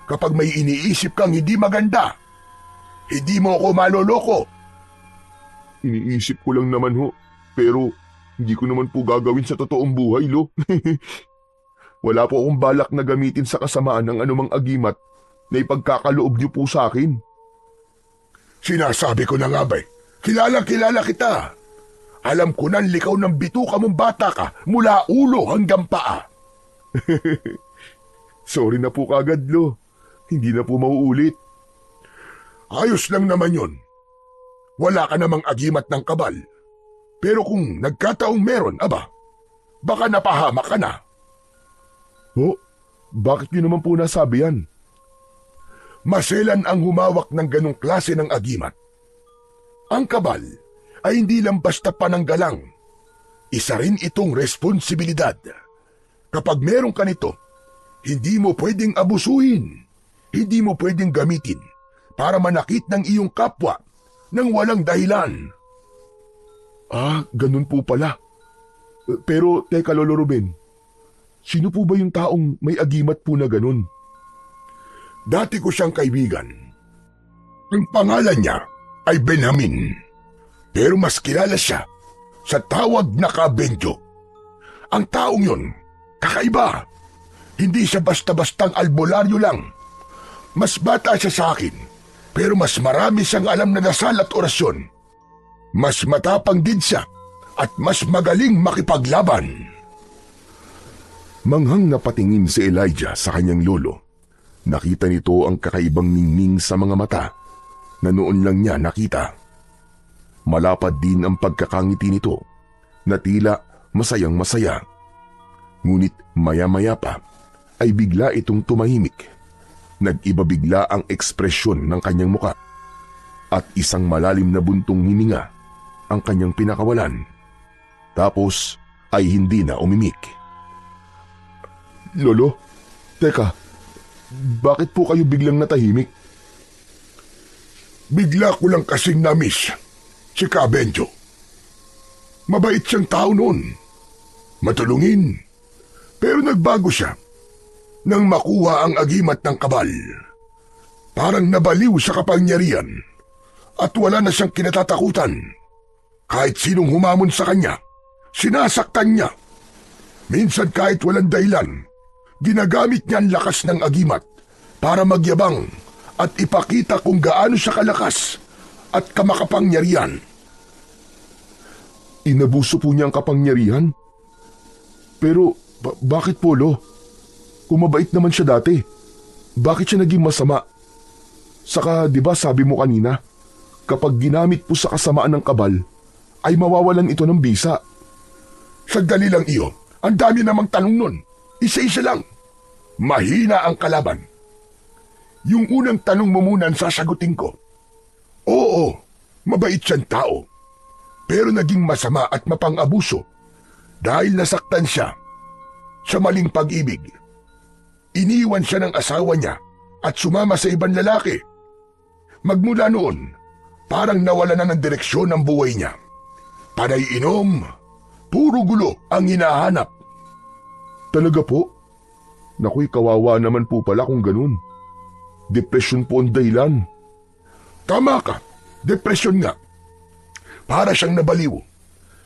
kapag may iniisip kang hindi maganda. Hindi mo ako maloloko. Iniisip ko lang naman ho, pero hindi ko naman po gagawin sa totoong buhay, Lo. Wala po akong balak na gamitin sa kasamaan ng anumang agimat na ipagkakaloob niyo po sa akin. Sinasabi ko na nga ba'y, kilala kita. Alam ko nang likaw ng bituka mong bata ka mula ulo hanggang paa. Sorry na po kagad, Lo. Hindi na po mauulit. Ayos lang naman yun. Wala ka namang agimat ng kabal. Pero kung nagkataong meron, baka napahamak ka na. Bakit niyo naman po nasabi yan? Maselan ang humawak ng ganong klase ng agimat. Ang kabal ay hindi lang basta pananggalang. Isa rin itong responsibilidad. Kapag meron ka nito, hindi mo pwedeng abusuhin. Hindi mo pwedeng gamitin para manakit ng iyong kapwa nang walang dahilan. Ganun po pala. Pero teka, Lolo Ruben, sino po ba yung taong may agimat po na ganun? Dati ko siyang kaibigan. Ang pangalan niya ay Benjamin. Pero mas kilala siya sa tawag na Kabenjo. Ang taong yun, kakaiba. Hindi siya basta-bastang albularyo lang. Mas bata siya sa akin, pero mas marami siyang alam na dasal at orasyon. Mas matapang din siya at mas magaling makipaglaban. Manghang napatingin si Elijah sa kanyang lolo. Nakita nito ang kakaibang ningning sa mga mata na noon lang niya nakita. Malapad din ang pagkakangiti nito na tila masayang masaya. Ngunit maya-maya pa ay bigla itong tumahimik. Nag-iba bigla ang ekspresyon ng kanyang muka at isang malalim na buntong hininga ang kanyang pinakawalan. Tapos ay hindi na umimik. Lolo, teka, bakit po kayo biglang natahimik? Bigla ko lang kasing na-miss si Kabenjo. Mabait siyang tao noon. Matulungin. Pero nagbago siya nang makuha ang agimat ng kabal. Parang nabaliw sa kapangyarihan at wala na siyang kinatatakutan. Kahit sinong humamon sa kanya, sinasaktan niya. Minsan kahit walang dahilan, ginagamit niya ang lakas ng agimat para magyabang at ipakita kung gaano siya kalakas at kamakapangyarihan. Inabuso po niya ang kapangyarihan? Pero bakit po, Lo? Kung mabait naman siya dati, bakit siya naging masama? Saka, di ba sabi mo kanina, kapag ginamit po sa kasamaan ng kabal, ay mawawalan ito ng bisa. Sandali lang iyo, ang dami namang tanong nun. Isa-isa lang. Mahina ang kalaban. Yung unang tanong mo muna ang sasagutin ko. Oo, Mabait siyang tao, pero naging masama at mapang-abuso dahil nasaktan siya sa maling pag-ibig. Iniwan siya ng asawa niya at sumama sa ibang lalaki. Magmula noon, parang nawala na ng direksyon ng buhay niya. Panay inom, puro gulo ang hinahanap. Talaga po? Nakuy, kawawa naman po pala kung ganun. Depresyon po ang dahilan. Tama ka, depresyon nga. Para siyang nabaliw.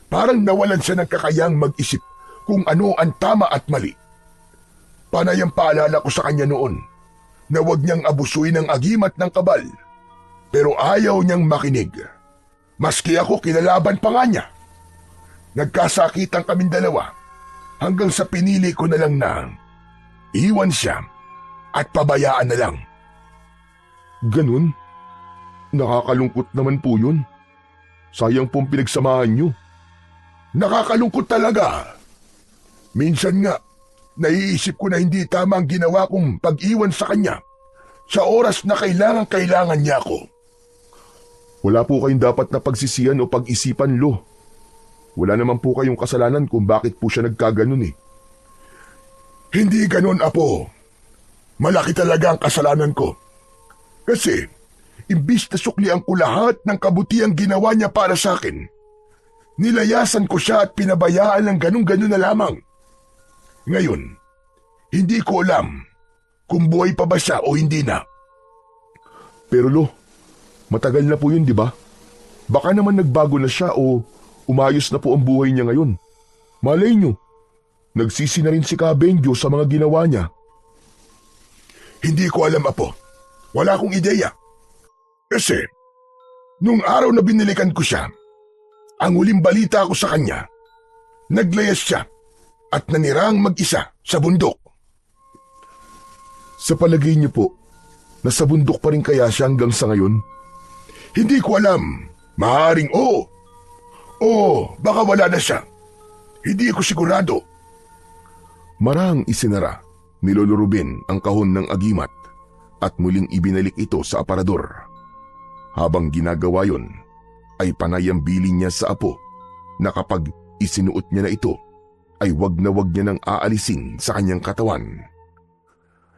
Parang nawalan siya ng kakayang mag-isip kung ano ang tama at mali. Panay ang paalala ko sa kanya noon na huwag niyang abusuin ang agimat ng kabal. Pero ayaw niyang makinig. Maski ako kinalaban pa nga niya. Nagkasakitan kaming dalawa hanggang sa pinili ko na lang na iwan siya at pabayaan na lang. Ganun? Nakakalungkot naman po yun. Sayang pong pinagsamahan niyo. Nakakalungkot talaga. Minsan nga, naiisip ko na hindi tama ang ginawa kong pag-iwan sa kanya sa oras na kailangan niya ako. Wala po kayong dapat na pagsisiyan o pag-isipan, Lo. Wala naman po kayong kasalanan kung bakit po siya nagkaganon eh. Hindi ganon, Apo. Malaki talaga ang kasalanan ko. Kasi, imbis na suklian ko lahat ng kabutiang ginawa niya para sa akin, nilayasan ko siya at pinabayaan ng ganun-ganun na lamang. Ngayon, hindi ko alam kung buhay pa ba siya o hindi na. Pero Lo, matagal na po yun, di ba? Baka naman nagbago na siya o umayos na po ang buhay niya ngayon. Malay nyo, nagsisi na rin si Kabenjo sa mga ginawa niya. Hindi ko alam, Apo. Wala akong ideya. Kasi, nung araw na binilikan ko siya, ang huling balita ko sa kanya, naglayas siya at nanirang mag-isa sa bundok. Sa palagay niyo po, nasa bundok pa rin kaya siya hanggang sa ngayon? Hindi ko alam. Maaaring oo. O baka wala na siya. Hindi ko sigurado. Marahang isinara ni Lolo Ruben ang kahon ng agimat at muling ibinalik ito sa aparador. Habang ginagawa yon, ay panay ang bilin niya sa apo na kapag isinuot niya na ito, ay wag na wag niya nang aalisin sa kanyang katawan.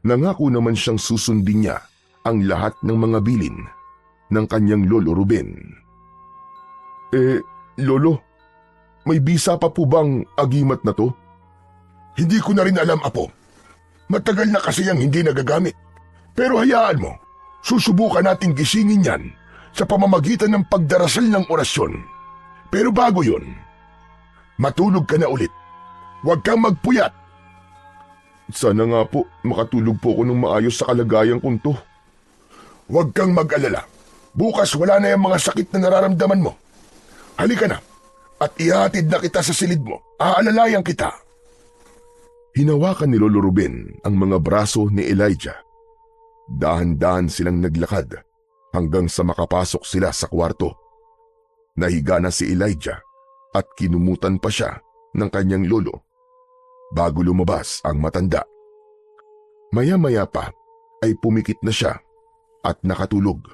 Nangako naman siyang susundin niya ang lahat ng mga bilin ng kanyang Lolo Ruben. Lolo, may bisa pa po bang agimat na to? Hindi ko na rin alam, Apo. Matagal na kasi yung hindi nagagamit. Pero hayaan mo, susubukan nating gisingin yan sa pamamagitan ng pagdarasal ng orasyon. Pero bago yun, matulog ka na ulit. Huwag kang magpuyat. Sana nga po makatulog po ako ng maayos sa kalagayan kong to. Huwag kang mag-alala. Bukas wala na yung mga sakit na nararamdaman mo. Halika na at ihatid na kita sa silid mo. Aalalayan kita. Hinawakan ni Lolo Ruben ang mga braso ni Elijah. Dahan-dahan silang naglakad hanggang sa makapasok sila sa kwarto. Nahiga na si Elijah at kinumutan pa siya ng kanyang lolo bago lumabas ang matanda. Maya-maya pa ay pumikit na siya at nakatulog.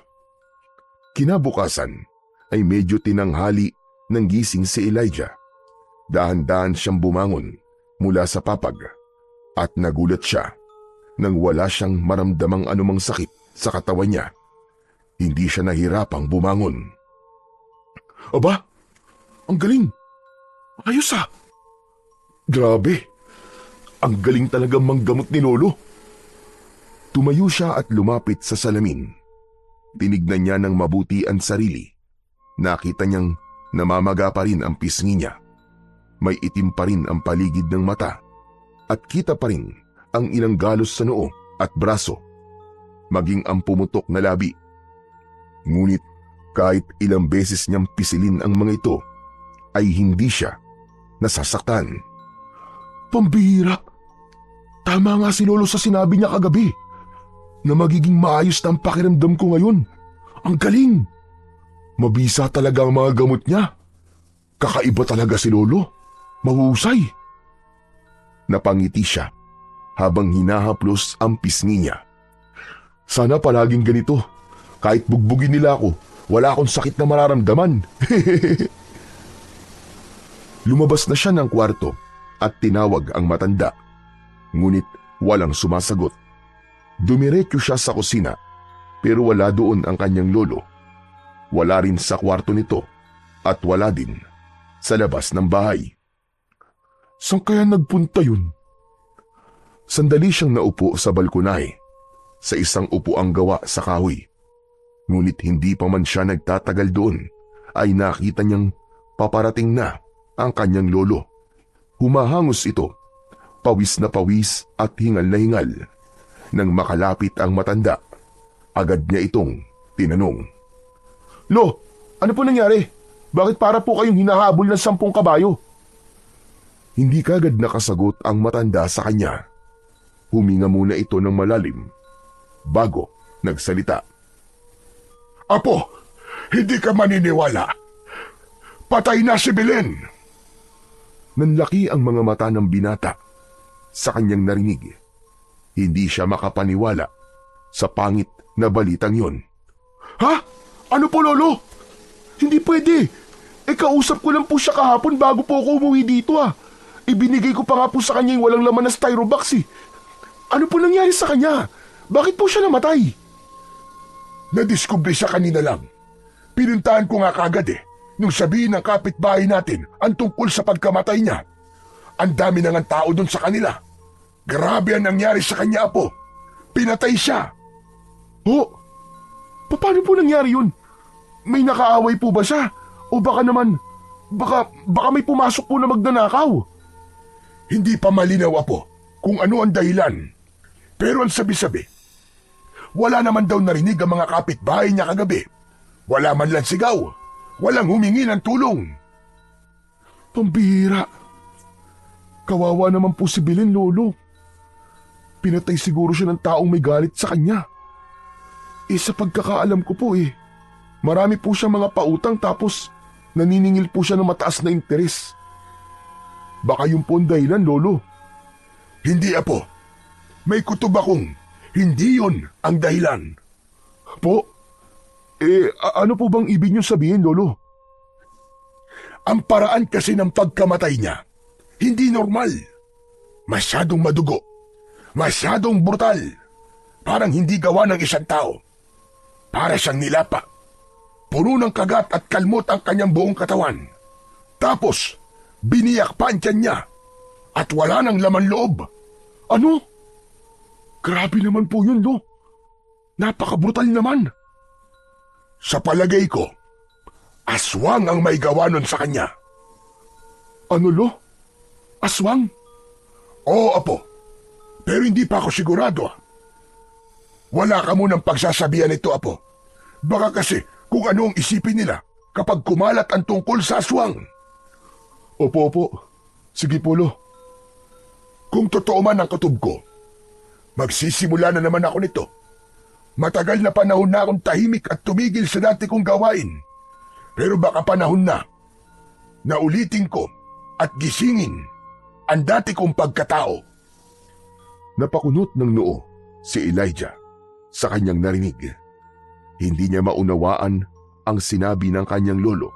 Kinabukasan ay medyo tinanghali nang gising si Elijah. Dahan-dahan siyang bumangon mula sa papag at nagulat siya nang wala siyang maramdamang anumang sakit sa katawan niya. Hindi siya nahirapang bumangon. Aba, ang galing! Ayos ah! Grabe! Ang galing talagang manggamot ni Lolo. Tumayo siya at lumapit sa salamin. Tinignan niya ng mabuti ang sarili. Nakita niyang namamaga pa rin ang pisngi niya. May itim pa rin ang paligid ng mata at kita pa rin ang ilang galos sa noo at braso, maging ang pumutok na labi. Ngunit kahit ilang beses niyang pisilin ang mga ito, ay hindi siya nasasaktan. Pambihira! Tama nga si Lolo sa sinabi niya kagabi na magiging maayos na ang pakiramdam ko ngayon. Ang galing! Mabisa talaga ang mga gamot niya. Kakaiba talaga si Lolo. Mahusay. Napangiti siya habang hinahaplos ang pisngi niya. Sana palaging ganito. Kahit bugbugin nila ako, wala akong sakit na mararamdaman. Lumabas na siya ng kwarto at tinawag ang matanda. Ngunit walang sumasagot. Dumiretso siya sa kusina pero wala doon ang kanyang lolo. Wala rin sa kwarto nito at wala din sa labas ng bahay. Saan kaya nagpunta yun? Sandali siyang naupo sa balkonahe sa isang upuang gawa sa kahoy. Ngunit hindi pa man siya nagtatagal doon ay nakita niyang paparating na ang kanyang lolo. Humahangos ito, pawis na pawis at hingal na hingal. Nang makalapit ang matanda, agad niya itong tinanong. Lo, ano po nangyari? Bakit para po kayong hinahabol ng 10 kabayo? Hindi kagad nakasagot ang matanda sa kanya. Huminga muna ito ng malalim bago nagsalita. Apo, hindi ka maniniwala. Patay na si Belen. Nanlaki ang mga mata ng binata sa kanyang narinig. Hindi siya makapaniwala sa pangit na balitang yon. Ha? Ano po, Lolo? Hindi pwede. Kausap ko lang po siya kahapon bago po ako umuwi dito Ibinigay ko pa nga po sa kanya yung walang laman na styrobox Ano po nangyari sa kanya? Bakit po siya namatay? Nadiskubre siya kanina lang. Pinuntahan ko nga kagad nung sabihin ng kapitbahay natin ang tungkol sa pagkamatay niya. Ang dami na ng tao doon sa kanila. Grabe ang nangyari sa kanya, Apo. Pinatay siya. Oh, paano po nangyari yun? May nakaaway po ba siya? O baka naman, baka may pumasok po na magnanakaw? Hindi pa malinaw, Apo, kung ano ang dahilan. Pero ang sabi-sabi, wala naman daw narinig ang mga kapitbahay niya kagabi. Wala man lang sigaw. Walang humingi ng tulong. Pambihira. Kawawa naman po si Belen, Lolo. Pinatay siguro siya ng taong may galit sa kanya. Sa pagkakaalam ko po marami po siya mga pautang tapos naniningil po siya ng mataas na interes. Baka yun po ang dahilan, Lolo. Hindi, Apo. May kutob akong hindi yun ang dahilan. Po? Ano po bang ibig niyo sabihin, Lolo? Ang paraan kasi ng pagkamatay niya, hindi normal. Masyadong madugo. Masyadong brutal. Parang hindi gawa ng isang tao. Para siyang nilapa. Puno ng kagat at kalmot ang kanyang buong katawan. Tapos, biniyak pa ang tiyan niya. At wala nang laman loob. Ano? Grabe naman po yun, Lo. Napakabrutal naman. Sa palagay ko, aswang ang may gawa nun sa kanya. Ano, Lo? Aswang? Oo, Apo. Pero hindi pa ako sigurado. Wala ka munang pagsasabihan nito, Apo. Baka kasi kung ano ang isipin nila kapag kumalat ang tungkol sa aswang. Opo. Sige po, Lo. Kung totoo man ang kutob ko, magsisimula na naman ako nito. Matagal na panahon na akong tahimik at tumigil sa dati kong gawain. Pero baka panahon na ulitin ko at gisingin ang dati kong pagkatao. Napakunot ng noo si Elijah sa kanyang narinig. Hindi niya maunawaan ang sinabi ng kanyang lolo.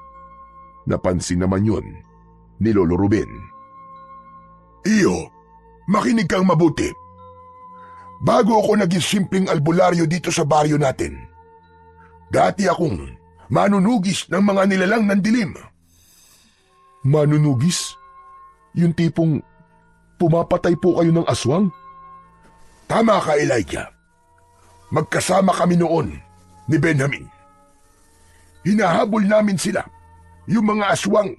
Napansin naman yun ni Lolo Ruben. Iyo, makinig kang mabuti. Bago ako naging simpleng albularyo dito sa baryo natin, dati akong manunugis ng mga nilalang ng dilim. Manunugis? Yung tipong pumapatay po kayo ng aswang? Tama ka, Elijah. Magkasama kami noon ni Benjamin. Hinahabol namin sila, yung mga aswang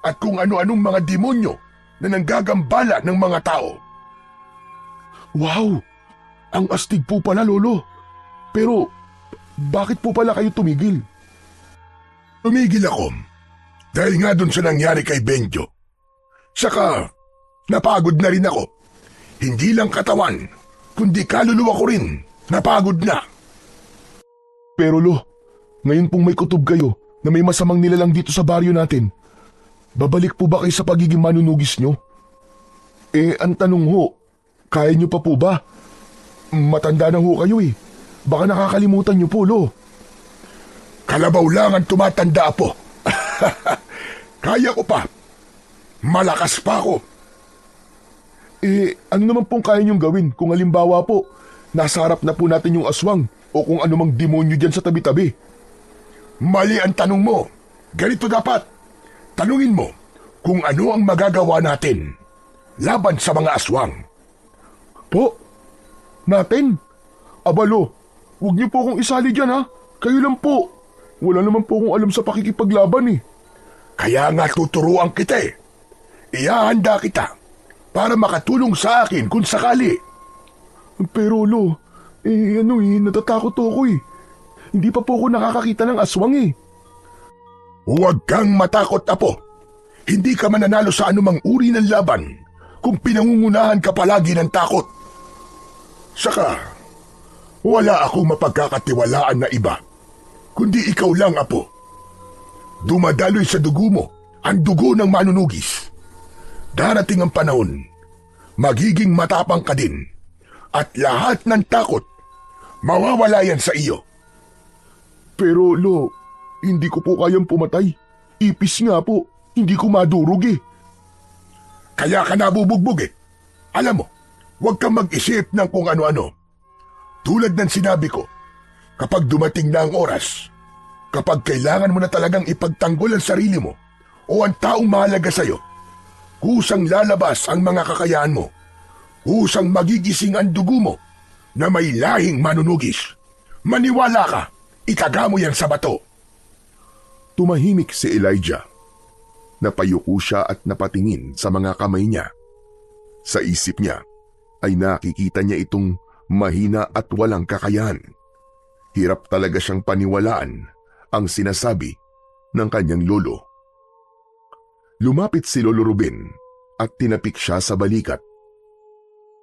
at kung ano-anong mga demonyo na nanggagambala ng mga tao. Wow! Ang astig po pala, Lolo. Pero bakit po pala kayo tumigil? Tumigil ako dahil nga dun sa nangyari kay Benjo. Saka napagod na rin ako. Hindi lang katawan, kundi kaluluwa ko rin napagod na. Pero Lo, ngayon pong may kutob kayo na may masamang nilalang dito sa baryo natin, babalik po ba kayo sa pagiging manunugis nyo? Ang tanong ho, kaya nyo pa po ba? Matanda na ho kayo Baka nakakalimutan nyo po, Lo. Kalabaw lang ang tumatanda, Apo. Kaya ko pa. Malakas pa ako. Ano naman pong kaya niyong gawin kung halimbawa po, nasa harap na po natin yung aswang o kung anumang demonyo dyan sa tabi-tabi? Mali ang tanong mo. Ganito dapat. Tanungin mo kung ano ang magagawa natin laban sa mga aswang. Po? Natin? Abalo, huwag niyo po akong isali dyan ha. Kayo lang po. Wala naman po akong alam sa pakikipaglaban eh. Kaya nga tuturuan kita eh. Ihahanda kita para makatulong sa akin kung sakali. Pero lo, natatakot ako eh. Hindi pa po ako nakakakita ng aswang eh. Huwag kang matakot, Apo. Hindi ka mananalo sa anumang uri ng laban kung pinangungunahan ka palagi ng takot. Saka, wala akong mapagkakatiwalaan na iba, kundi ikaw lang, Apo. Dumadaloy sa dugo mo ang dugo ng manunugis. Darating ang panahon, magiging matapang ka din at lahat ng takot, mawawala yan sa iyo. Pero lo, hindi ko po kayang pumatay. Ipis nga po, hindi ko madurog eh. Kaya ka nabubugbog eh. Alam mo, huwag kang mag-isip ng kung ano-ano. Tulad ng sinabi ko, kapag dumating na ang oras, kapag kailangan mo na talagang ipagtanggol ang sarili mo o ang taong mahalaga sa'yo, kusang lalabas ang mga kakayahan mo. Kusang magigising ang dugo mo na may lahing manunugis. Maniwala ka, itaga mo yan sa bato. Tumahimik si Elijah. Napayuko siya at napatingin sa mga kamay niya. Sa isip niya ay nakikita niya itong mahina at walang kakayahan. Hirap talaga siyang paniwalaan ang sinasabi ng kanyang lolo. Lumapit si Lolo Ruben at tinapik siya sa balikat.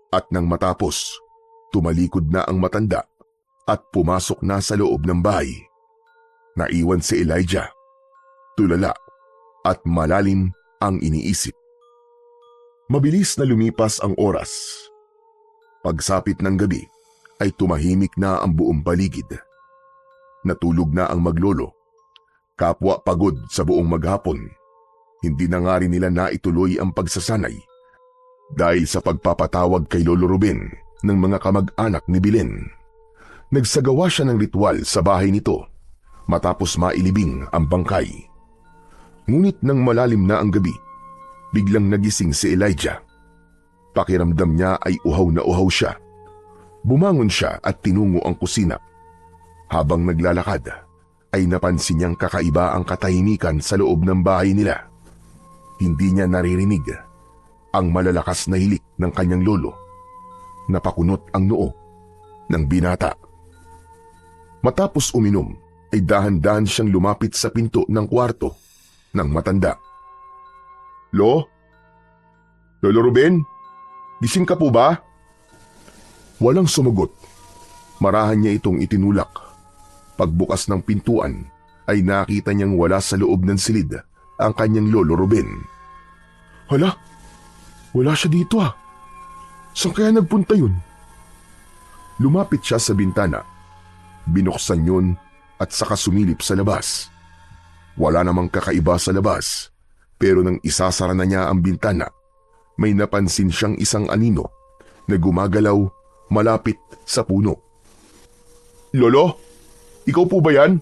At nang matapos, tumalikod na ang matanda at pumasok na sa loob ng bahay. Naiwan si Elijah. Tulala at malalim ang iniisip. Mabilis na lumipas ang oras. Pagsapit ng gabi ay tumahimik na ang buong paligid. Natulog na ang maglolo. Kapwa pagod sa buong maghapon. Hindi na nga rin nila naituloy ang pagsasanay dahil sa pagpapatawag kay Lolo Ruben ng mga kamag-anak ni Belen. Nagsagawa siya ng ritual sa bahay nito matapos mailibing ang bangkay. Ngunit nang malalim na ang gabi, biglang nagising si Elijah. Pakiramdam niya ay uhaw na uhaw siya. Bumangon siya at tinungo ang kusina. Habang naglalakad, ay napansin niyang kakaiba ang katahimikan sa loob ng bahay nila. Hindi niya naririnig ang malalakas na hilik ng kanyang lolo. Napakunot ang noo ng binata. Matapos uminom, ay dahan-dahan siyang lumapit sa pinto ng kwarto ng matanda. Lolo Ruben? Gising ka po ba? Walang sumagot. Marahan niya itong itinulak. Pagbukas ng pintuan ay nakita niyang wala sa loob ng silid ang kanyang Lolo Ruben. Hala, wala siya dito ah. Saan kaya nagpunta yun? Lumapit siya sa bintana. Binuksan yun at saka sumilip sa labas. Wala namang kakaiba sa labas, pero nang isasara na niya ang bintana, may napansin siyang isang anino na gumagalaw malapit sa puno. Lolo, ikaw po ba yan?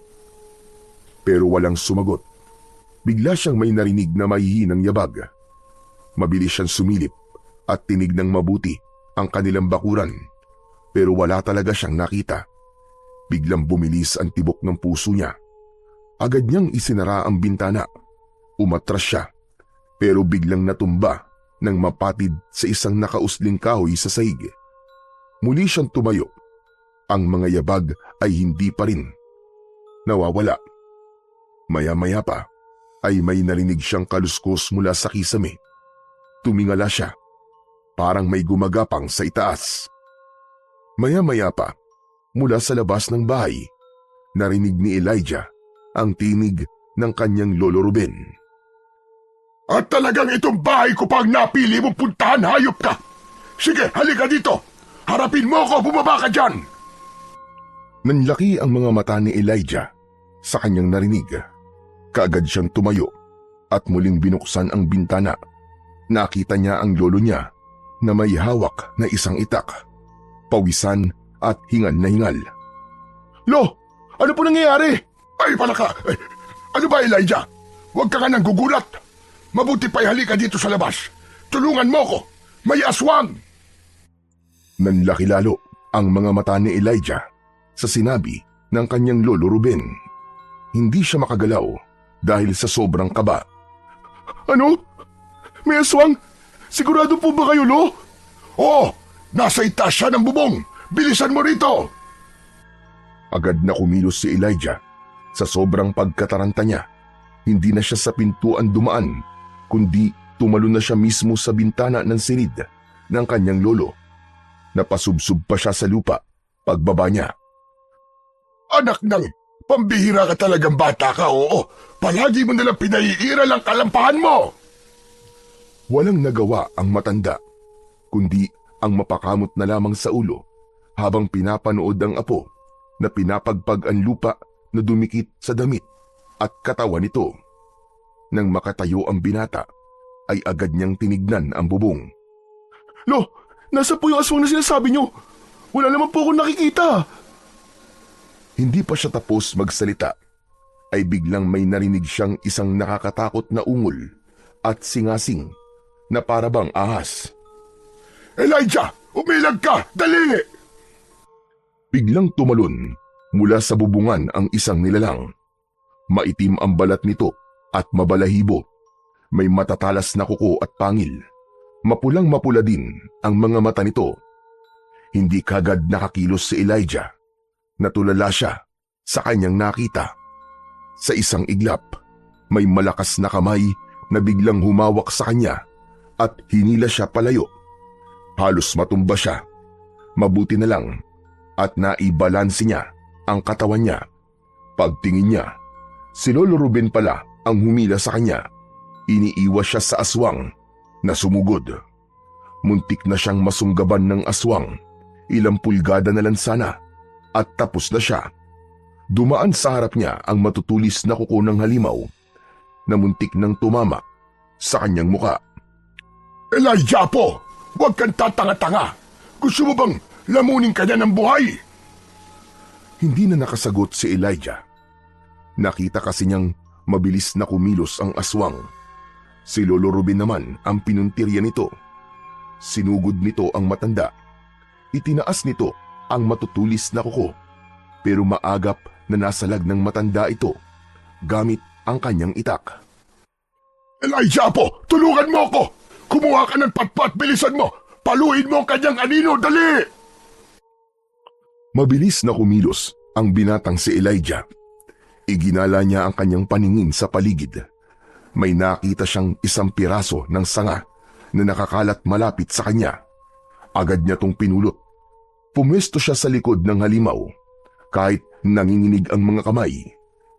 Pero walang sumagot. Bigla siyang may narinig na mahihinang yabag. Mabilis siyang sumilip at tinignang mabuti ang kanilang bakuran, pero wala talaga siyang nakita. Biglang bumilis ang tibok ng puso niya. Agad niyang isinara ang bintana. Umatras siya, pero biglang natumba nang mapatid sa isang nakausling kahoy sa sahig. Muli siyang tumayo. Ang mga yabag ay hindi pa rin nawawala. Maya-maya pa ay may narinig siyang kaluskos mula sa kisame. Tumingala siya, parang may gumagapang sa itaas. Maya-maya pa, mula sa labas ng bahay, narinig ni Elijah ang tinig ng kanyang Lolo Ruben. At talagang itong bahay ko pang napili mong puntahan, hayop ka! Sige, halika dito! Harapin mo ako, bumaba ka dyan! Nanlaki ang mga mata ni Elijah Sa kanyang narinig, kaagad siyang tumayo at muling binuksan ang bintana. Nakita niya ang lolo niya na may hawak na isang itak, pawisan at hingal na hingal. Lo, ano po nangyayari? Ay, palaka! Ay, ano ba, Elijah? Huwag ka nga nang gugulat. Mabuti pa'y halika dito sa labas. Tulungan mo ko. May aswang! Nanlaki lalo ang mga mata ni Elijah sa sinabi ng kanyang lolo Ruben. Hindi siya makagalaw dahil sa sobrang kaba. Ano? May aswang? Sigurado po ba kayo, Lo? Oo! Nasa itaas siya ng bubong! Bilisan mo rito! Agad na kumilos si Elijah. Sa sobrang pagkataranta niya, hindi na siya sa pintuan dumaan, kundi tumalon na siya mismo sa bintana ng silid ng kanyang lolo. Napasubsob pa siya sa lupa pagbaba niya. Anak ng pambihira ka talagang bata ka, oo. Palagi mo nalang pinaiiral ang kalampahan mo! Walang nagawa ang matanda, kundi ang mapakamot na lamang sa ulo habang pinapanood ang apo na pinapagpag ang lupa na dumikit sa damit at katawan nito. Nang makatayo ang binata, ay agad niyang tinignan ang bubong. Lo, nasa po yung aswang na sinasabi niyo? Wala naman po akong nakikita. Hindi pa siya tapos magsalita, ay biglang may narinig siyang isang nakakatakot na ungol at singasing na parabang ahas. Elijah! Umilag ka! Dali! Biglang tumalon mula sa bubungan ang isang nilalang. Maitim ang balat nito at mabalahibo. May matatalas na kuko at pangil. Mapulang-mapula din ang mga mata nito. Hindi kagad nakakilos si Elijah. Natulala siya sa kanyang nakita. Sa isang iglap, may malakas na kamay na biglang humawak sa kanya at hinila siya palayo. Halos matumba siya. Mabuti na lang at naibalansi niya ang katawan niya. Pagtingin niya, si Lolo Ruben pala ang humila sa kanya. Iniiwas siya sa aswang na sumugod. Muntik na siyang masunggaban ng aswang. Ilang pulgada na lang sana at tapos na siya. Dumaan sa harap niya ang matutulis na kuko ng halimaw na muntik nang tumama sa kanyang muka. Elijah po! Huwag kang tatanga-tanga! Gusto mo bang lamunin ka niya ng buhay? Hindi na nakasagot si Elijah. Nakita kasi niyang mabilis na kumilos ang aswang. Si Lolo Ruben naman ang pinuntirya nito. Sinugod nito ang matanda. Itinaas nito ang matutulis na kuko, pero maagap na nasalag ng matanda ito gamit ang kanyang itak. Elijah po! Tulungan mo ako! Kumuha ka ng patpat! Bilisan mo! Paluin mo ang kanyang anino! Dali! Mabilis na kumilos ang binatang si Elijah. Iginala niya ang kanyang paningin sa paligid. May nakita siyang isang piraso ng sanga na nakakalat malapit sa kanya. Agad niya tong pinulot. Pumwesto siya sa likod ng halimaw. Kahit nanginginig ang mga kamay,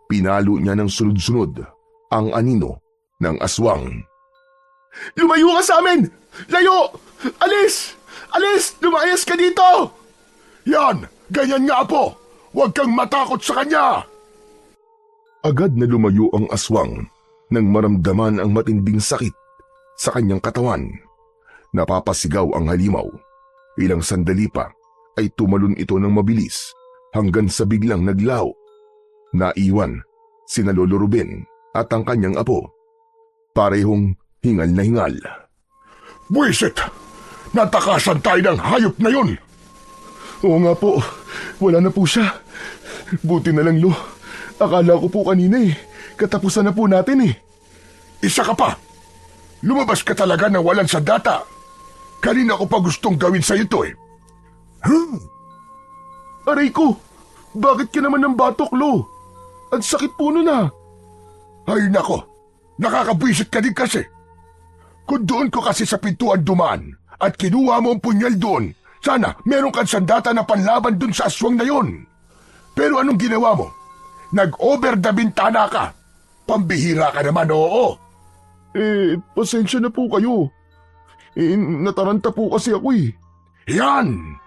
pinalo niya ng sunod-sunod ang anino ng aswang. Lumayo ka sa amin! Layo! Alis! Alis! Lumayas ka dito! Yan! Ganyan nga po! Huwag kang matakot sa kanya! Agad na lumayo ang aswang nang maramdaman ang matinding sakit sa kanyang katawan. Napapasigaw ang halimaw. Ilang sandali pa ay tumalon ito ng mabilis hanggang sa biglang naglaho. Naiwan sina Lolo Ruben at ang kanyang apo. Parehong hingal na hingal. Buwisit! Natakasan tayo ng hayop na yun! Oo nga po, wala na po siya. Buti na lang, Lo. Akala ko po kanina katapusan na po natin Isa ka pa! Lumabas ka talaga ng walang sandata. Kanina ko pa gustong gawin sa ito Aray ko, bakit ka naman ng batok, Lo? Ang sakit po nun Ay nako, nakakabwisit ka din kasi. Kung doon ko kasi sa pintuan dumaan at kinuha mo ang punyal doon, sana meron kang sandata na panlaban doon sa aswang na yon. Pero anong ginawa mo? Nag-over the bintana ka. Pambihira ka naman, oo. Pasensya na po kayo. Nataranta po kasi ako Yan!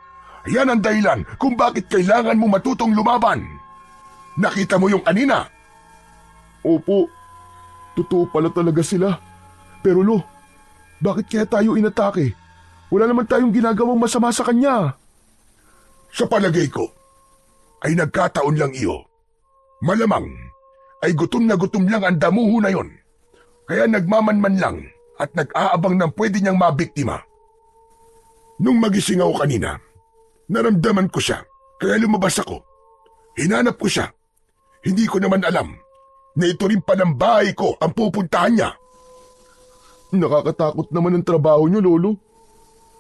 Yan ang dahilan kung bakit kailangan mo matutong lumaban. Nakita mo yung kanina? Opo, totoo pala talaga sila. Pero Lo, bakit kaya tayo inatake? Wala naman tayong ginagawang masama sa kanya. Sa palagay ko, ay nagkataon lang iyo. Malamang ay gutom na gutom lang ang damuho na yon. Kaya nagmamanman lang at nag-aabang ng pwede niyang mabiktima. Nung magising ako kanina, naramdaman ko siya kaya lumabas ako. Hinanap ko siya. Hindi ko naman alam na ito rin palang bahay ko ang pupuntahan niya. Nakakatakot naman ang trabaho niyo, Lolo.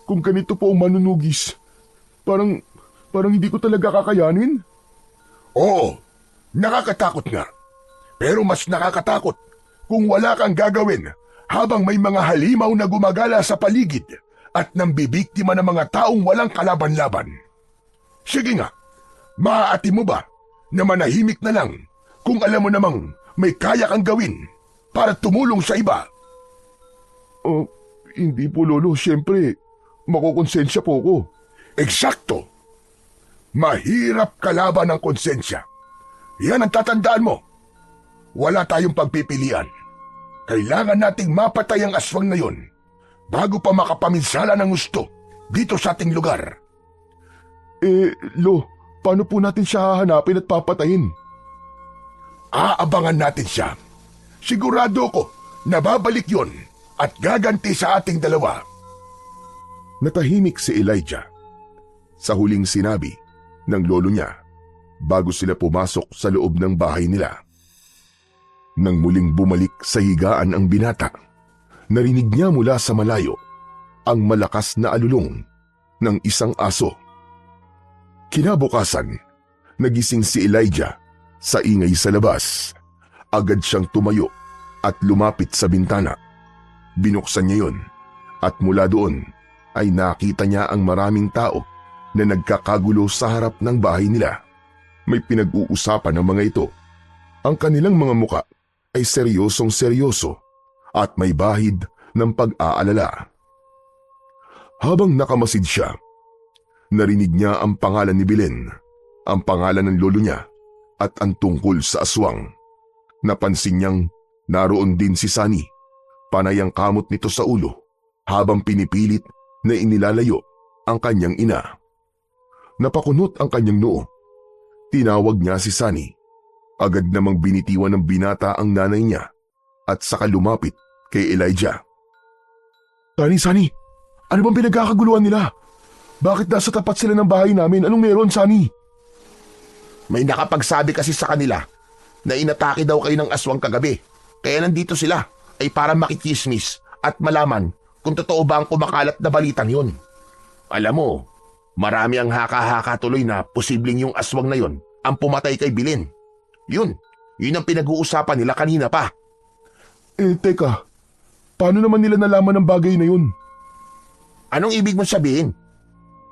Kung ganito po ang manunugis, parang hindi ko talaga kakayanin. Oo, nakakatakot nga. Pero mas nakakatakot kung wala kang gagawin habang may mga halimaw na gumagala sa paligid at nambibiktima ng mga taong walang kalaban-laban. Sige nga, maaati mo ba na manahimik na lang kung alam mo namang may kaya kang gawin para tumulong sa iba? Oh, hindi po, Lolo. Siyempre, makukonsensya po ko. Eksakto! Mahirap kalaban ang konsensya. Yan ang tatandaan mo. Wala tayong pagpipilian. Kailangan nating mapatay ang aswang na yon bago pa makapaminsala ng gusto dito sa ating lugar. Lo, paano po natin siya hahanapin at papatayin? Aabangan natin siya. Sigurado ko na babalik yon at gaganti sa ating dalawa. Natahimik si Elijah sa huling sinabi ng lolo niya bago sila pumasok sa loob ng bahay nila. Nang muling bumalik sa higaan ang binata, narinig niya mula sa malayo ang malakas na alulong ng isang aso. Kinabukasan, nagising si Elijah sa ingay sa labas. Agad siyang tumayo at lumapit sa bintana. Binuksan niya yon at mula doon ay nakita niya ang maraming tao na nagkakagulo sa harap ng bahay nila. May pinag-uusapan ng mga ito. Ang kanilang mga muka ay seryosong seryoso at may bahid ng pag-aalala. Habang nakamasid siya, narinig niya ang pangalan ni Belen, ang pangalan ng lolo niya at ang tungkol sa aswang. Napansin niyang naroon din si Sunny, panay ang kamot nito sa ulo habang pinipilit na inilalayo ang kanyang ina. Napakunot ang kanyang noo. Tinawag niya si Sunny. Agad namang binitiwan ng binata ang nanay niya at saka lumapit kay Elijah. Sunny, ano bang pinagkakaguluhan nila? Bakit nasa tapat sila ng bahay namin? Anong meron, Sunny? May nakapagsabi kasi sa kanila na inatake daw kayo ng aswang kagabi. Kaya nandito sila ay para makikismis at malaman kung totoo ba ang kumakalat na balitang yun. Alam mo, marami ang haka-haka tuloy na posibleng yung aswang na yon ang pumatay kay Belen. Yun ang pinag-uusapan nila kanina pa. Teka, paano naman nila nalaman ang bagay na yun? Anong ibig mong sabihin?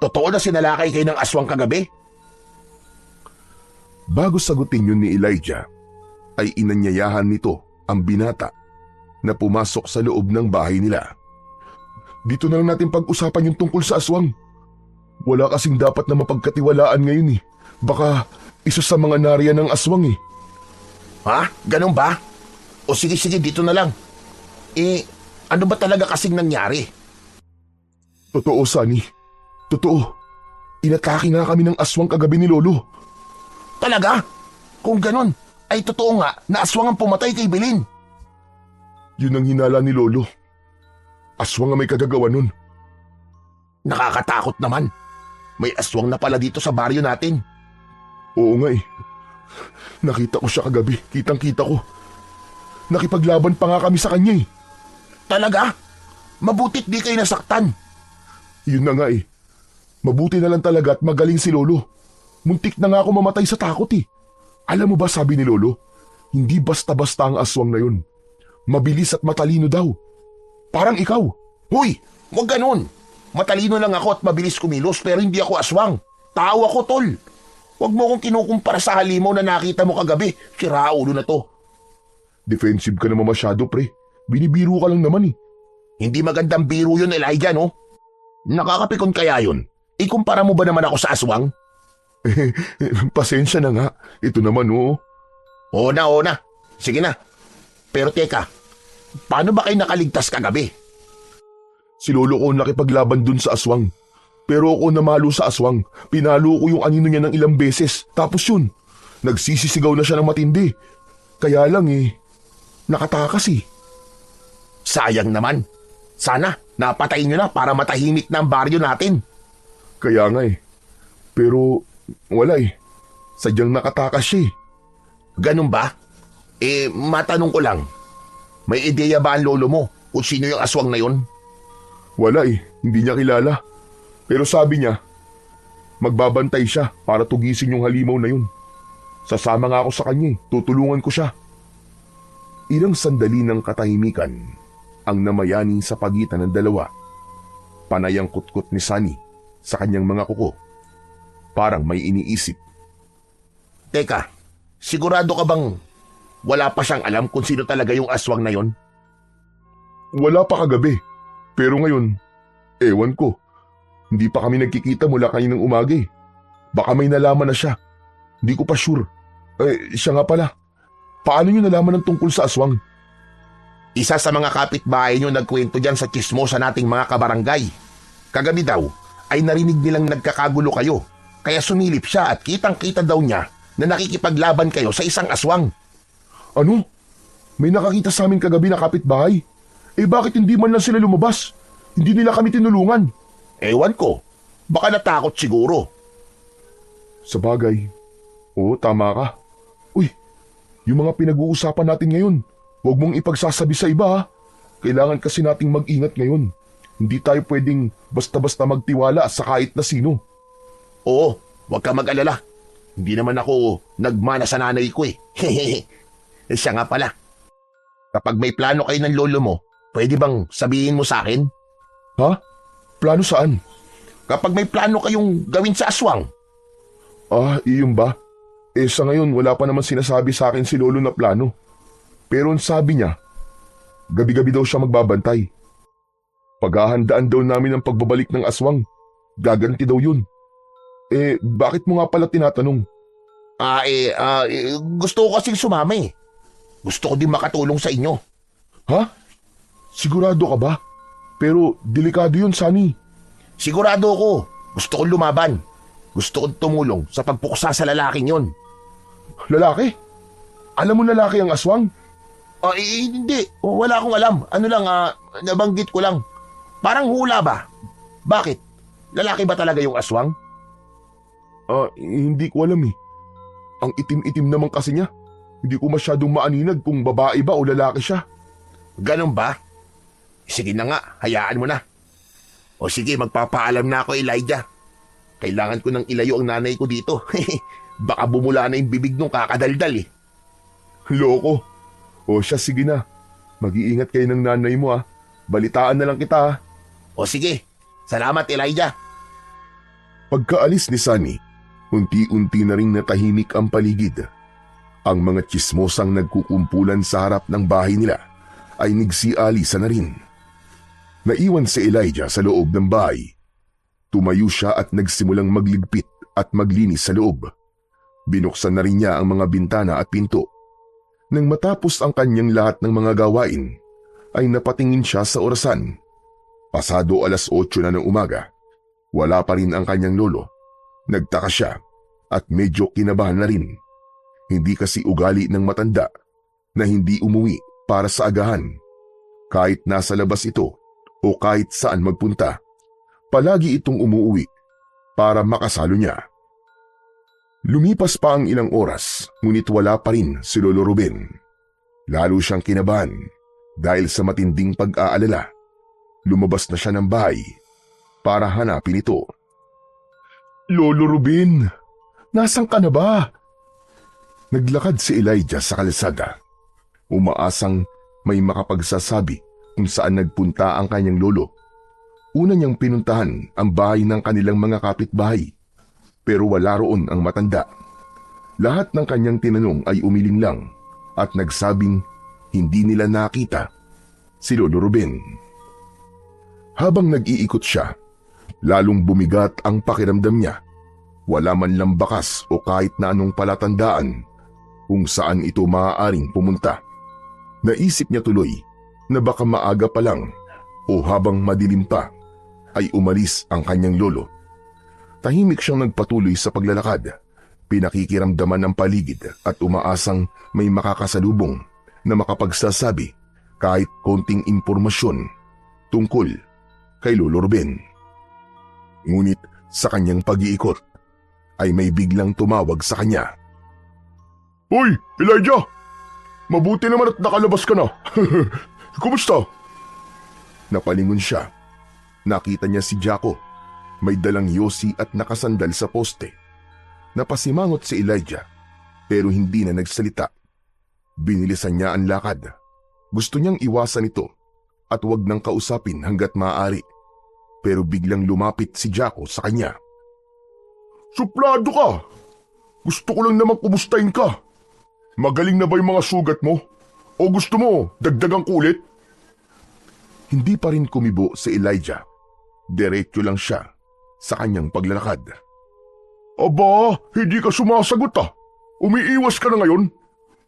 Totoo na sinalakay kayo ng aswang kagabi? Bago sagutin yun ni Elijah, ay inanyayahan nito ang binata na pumasok sa loob ng bahay nila. Dito na lang natin pag-usapan yung tungkol sa aswang. Wala kasing dapat na mapagkatiwalaan ngayon eh. Baka isa sa mga nariyan ng aswang eh. Ha? Ganun ba? O sige dito na lang. Ano ba talaga kasing nangyari? Totoo, Sunny. Totoo. Inatake nga kami ng aswang kagabi ni Lolo. Talaga? Kung ganun, ay totoo nga na aswang ang pumatay kay Belen. Yun ang hinala ni Lolo. Aswang ang may kagagawa nun. Nakakatakot naman. May aswang na pala dito sa baryo natin. Oo nga eh. Nakita ko siya kagabi. Kitang-kita ko. Nakipaglaban pa nga kami sa kanya eh. Talaga? Mabutit di kayo nasaktan. Yun na nga eh. Mabuti na lang talaga at magaling si Lolo. Muntik na nga ako mamatay sa takot eh. Alam mo ba sabi ni Lolo, hindi basta-basta ang aswang na yun. Mabilis at matalino daw. Parang ikaw. Huy, wag ganun. Matalino lang ako at mabilis kumilos pero hindi ako aswang. Tao ako, tol. Wag mo akong kinukumpara sa halimaw na nakita mo kagabi. Sira ulo na to. Defensive ka naman masyado, pre. Binibiro ka lang naman eh. Hindi magandang biro yun, Elijah, no? Nakakapikon kaya yun? Ikumpara mo ba naman ako sa aswang? Pasensya na nga. Ito naman oh. Oo na. Sige na. Pero teka, paano ba kayo nakaligtas kagabi? Si lolo ko nakipaglaban dun sa aswang. Pero ako namalo sa aswang. Pinalo ko yung anino niya ng ilang beses. Tapos yun, nagsisisigaw na siya ng matindi. Kaya lang nakatakas eh. Sayang naman. Sana, napatayin nyo na para matahimik na ang baryo natin. Kaya nga Pero wala Sadyang nakatakas siya Ganun ba? Matanong ko lang. May ideya ba ang lolo mo kung sino yung aswang na yun? Wala hindi niya kilala. Pero sabi niya, magbabantay siya para tugisin yung halimaw na yun. Sasama nga ako sa kanya tutulungan ko siya. Ilang sandali ng katahimikan ang namayani sa pagitan ng dalawa. Panay ang kutkot ni Sunny sa kanyang mga kuko. Parang may iniisip. Teka, sigurado ka bang wala pa siyang alam kung sino talaga yung aswang na yon? Wala pa kagabi. Pero ngayon, ewan ko. Hindi pa kami nagkikita mula kaninang umaga Baka may nalaman na siya. Hindi ko pa sure. Siya nga pala. Paano niyo nalaman ng tungkol sa aswang? Isa sa mga kapitbahay nyo nagkwento dyan sa chismosa nating mga kabarangay. Kagabi daw ay narinig nilang nagkakagulo kayo. Kaya sumilip siya at kitang-kita daw niya na nakikipaglaban kayo sa isang aswang. Ano? May nakakita sa amin kagabi na kapitbahay? Bakit hindi man lang sila lumabas? Hindi nila kami tinulungan. Ewan ko. Baka natakot siguro. Sa bagay. Oo, tama ka. Uy, yung mga pinag-uusapan natin ngayon, huwag mong ipagsasabi sa iba ha. Kailangan kasi nating mag-ingat ngayon. Hindi tayo pwedeng basta-basta magtiwala sa kahit na sino. Oo, huwag ka mag-alala. Hindi naman ako nagmana sa nanay ko Siya nga pala. Kapag may plano kayo ng lolo mo, pwede bang sabihin mo sa akin? Ha? Plano saan? Kapag may plano kayong gawin sa aswang. Iyon ba? Sa ngayon wala pa naman sinasabi sa akin si lolo na plano. Pero ang sabi niya, gabi-gabi daw siya magbabantay. Paghahandaan daw namin ang pagbabalik ng aswang. Gaganti daw yun. Bakit mo nga pala tinatanong? Gusto ko kasing sumama Gusto ko din makatulong sa inyo. Ha? Sigurado ka ba? Pero delikado yun, Sunny. Sigurado ako. Gusto kong lumaban. Gusto kong tumulong sa pagpuksa sa lalaking yon. Lalaki? Alam mo lalaki ang aswang? Hindi. Wala akong alam. Ano lang, nabanggit ko lang. Parang hula ba? Bakit? Lalaki ba talaga yung aswang? Hindi ko alam Ang itim-itim naman kasi niya. Hindi ko masyadong maaninag kung babae ba o lalaki siya. Ganon ba? Sige na nga, hayaan mo na. O sige, magpapaalam na ako, Elijah. Kailangan ko nang ilayo ang nanay ko dito. Baka bumula na yung bibig nung kakadaldal Loko. O siya, sige na. Mag-iingat kayo ng nanay mo Balitaan na lang kita O sige, salamat Elijah. Pagkaalis ni Sunny, unti-unti na ring natahimik ang paligid. Ang mga tsismosang nagkukumpulan sa harap ng bahay nila ay nagsialisa na rin. Naiwan si Elijah sa loob ng bahay. Tumayo siya at nagsimulang magligpit at maglinis sa loob. Binuksan na rin niya ang mga bintana at pinto. Nang matapos ang kanyang lahat ng mga gawain, ay napatingin siya sa orasan. Pasado 8:00 na ng umaga. Wala pa rin ang kanyang lolo. Nagtaka siya at medyo kinabahan na rin. Hindi kasi ugali ng matanda na hindi umuwi para sa agahan. Kahit nasa labas ito o kahit saan magpunta, palagi itong umuwi para makasalo niya. Lumipas pa ang ilang oras, ngunit wala pa rin si Lolo Ruben. Lalo siyang kinabahan dahil sa matinding pag-aalala. Lumabas na siya ng bahay para hanapin ito. Lolo Ruben, nasan ka na ba? Naglakad si Elijah sa kalsada. Umaasang may makapagsasabi kung saan nagpunta ang kanyang lolo. Una niyang pinuntahan ang bahay ng kanilang mga kapitbahay, pero wala roon ang matanda. Lahat ng kanyang tinanong ay umiling lang at nagsabing hindi nila nakita si Lolo Ruben. Habang nag-iikot siya, lalong bumigat ang pakiramdam niya. Wala man lang bakas o kahit na anong palatandaan kung saan ito maaaring pumunta. Naisip niya tuloy na baka maaga pa lang o habang madilim pa ay umalis ang kanyang lolo. Tahimik siyang nagpatuloy sa paglalakad, pinakikiramdaman ang paligid at umaasang may makakasalubong na makapagsasabi kahit konting impormasyon tungkol kay Lolo Ruben. Ngunit sa kanyang pag-iikot ay may biglang tumawag sa kanya. Hoy, Elijah! Mabuti naman at nakalabas ka na. Kumusta? Napalingon siya. Nakita niya si Jaco. May dalang yosi at nakasandal sa poste. Napasimangot si Elijah pero hindi na nagsalita. Binilisan niya ang lakad. Gusto niyang iwasan ito at wag nang kausapin hanggat maaari. Pero biglang lumapit si Jaco sa kanya. Suplado ka! Gusto ko lang naman kumustahin ka. Magaling na ba yung mga sugat mo? O gusto mo, dagdagang kulit? Hindi pa rin kumibo si Elijah. Diretso lang siya sa kanyang paglalakad. Aba, hindi ka sumasagot ah. Umiiwas ka na ngayon.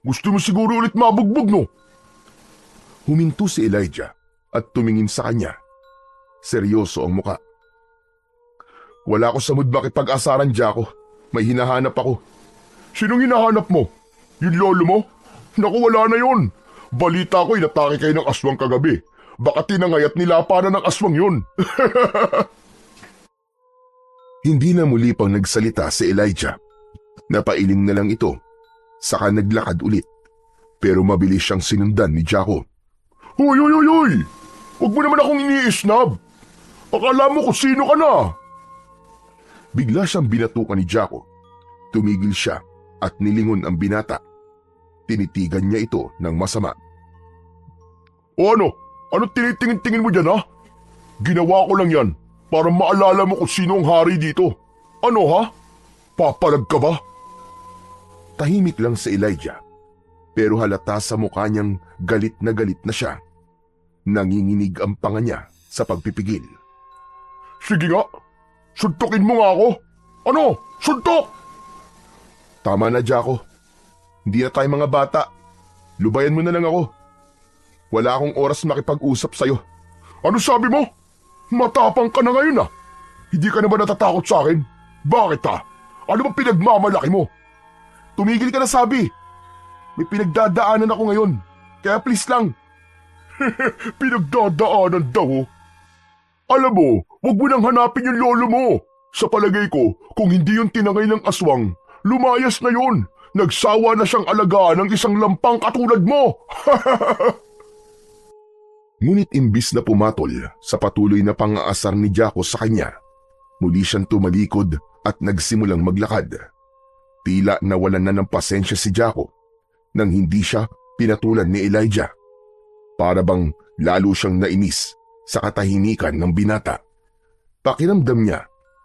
Gusto mo siguro ulit mabugbog no? Huminto si Elijah at tumingin sa kanya. Seryoso ang muka. Wala ko sa mood makipag-asaran, Jaco. May hinahanap ako. Sinong hinahanap mo? Yung lolo mo? Naku, wala na yun. Balita ko inatake kayo ng aswang kagabi. Baka tinangay at nilapanan ng aswang yun. Hindi na muli pang nagsalita si Elijah. Napailing na lang ito. Saka naglakad ulit. Pero mabilis siyang sinundan ni Jaco. Hoy! Huwag mo naman akong iniisnab. Akala mo kung sino ka na. Bigla siyang binatukan ni Jaco. Tumigil siya at nilingon ang binata. Tinitigan niya ito ng masama. O ano? Ano tinitingin-tingin mo dyan ha? Ginawa ko lang yan para maalala mo kung sino ang hari dito. Ano ha? Papalag ka ba? Tahimik lang si Elijah. Pero halata sa mukha niyang galit na siya. Nanginginig ang panga niya sa pagpipigil. Sige nga, suntukin mo nga ako. Ano? Suntok! Tama na, Jaco. Hindi na tayo mga bata. Lubayan mo na lang ako. Wala akong oras makipag-usap sa'yo. Ano sabi mo? Matapang ka na ngayon ah. Hindi ka na ba natatakot sa akin? Bakit ah? Ano ba pinagmamalaki mo? Tumigil ka na, sabi. May pinagdadaanan ako ngayon. Kaya please lang. Pinagdadaanan daw oh. Alam mo, huwag mo nang hanapin yung lolo mo. Sa palagay ko, kung hindi yung tinangay ng aswang, lumayas na yun. Nagsawa na siyang alagaan ng isang lampang katulad mo. Ngunit imbis na pumatol sa patuloy na pang-aasar ni Jaco sa kanya, muli siyang tumalikod at nagsimulang maglakad. Tila nawalan na ng pasensya si Jaco nang hindi siya pinatulan ni Elijah. Para bang lalo siyang nainis sa katahimikan ng binata. Pakiramdam niya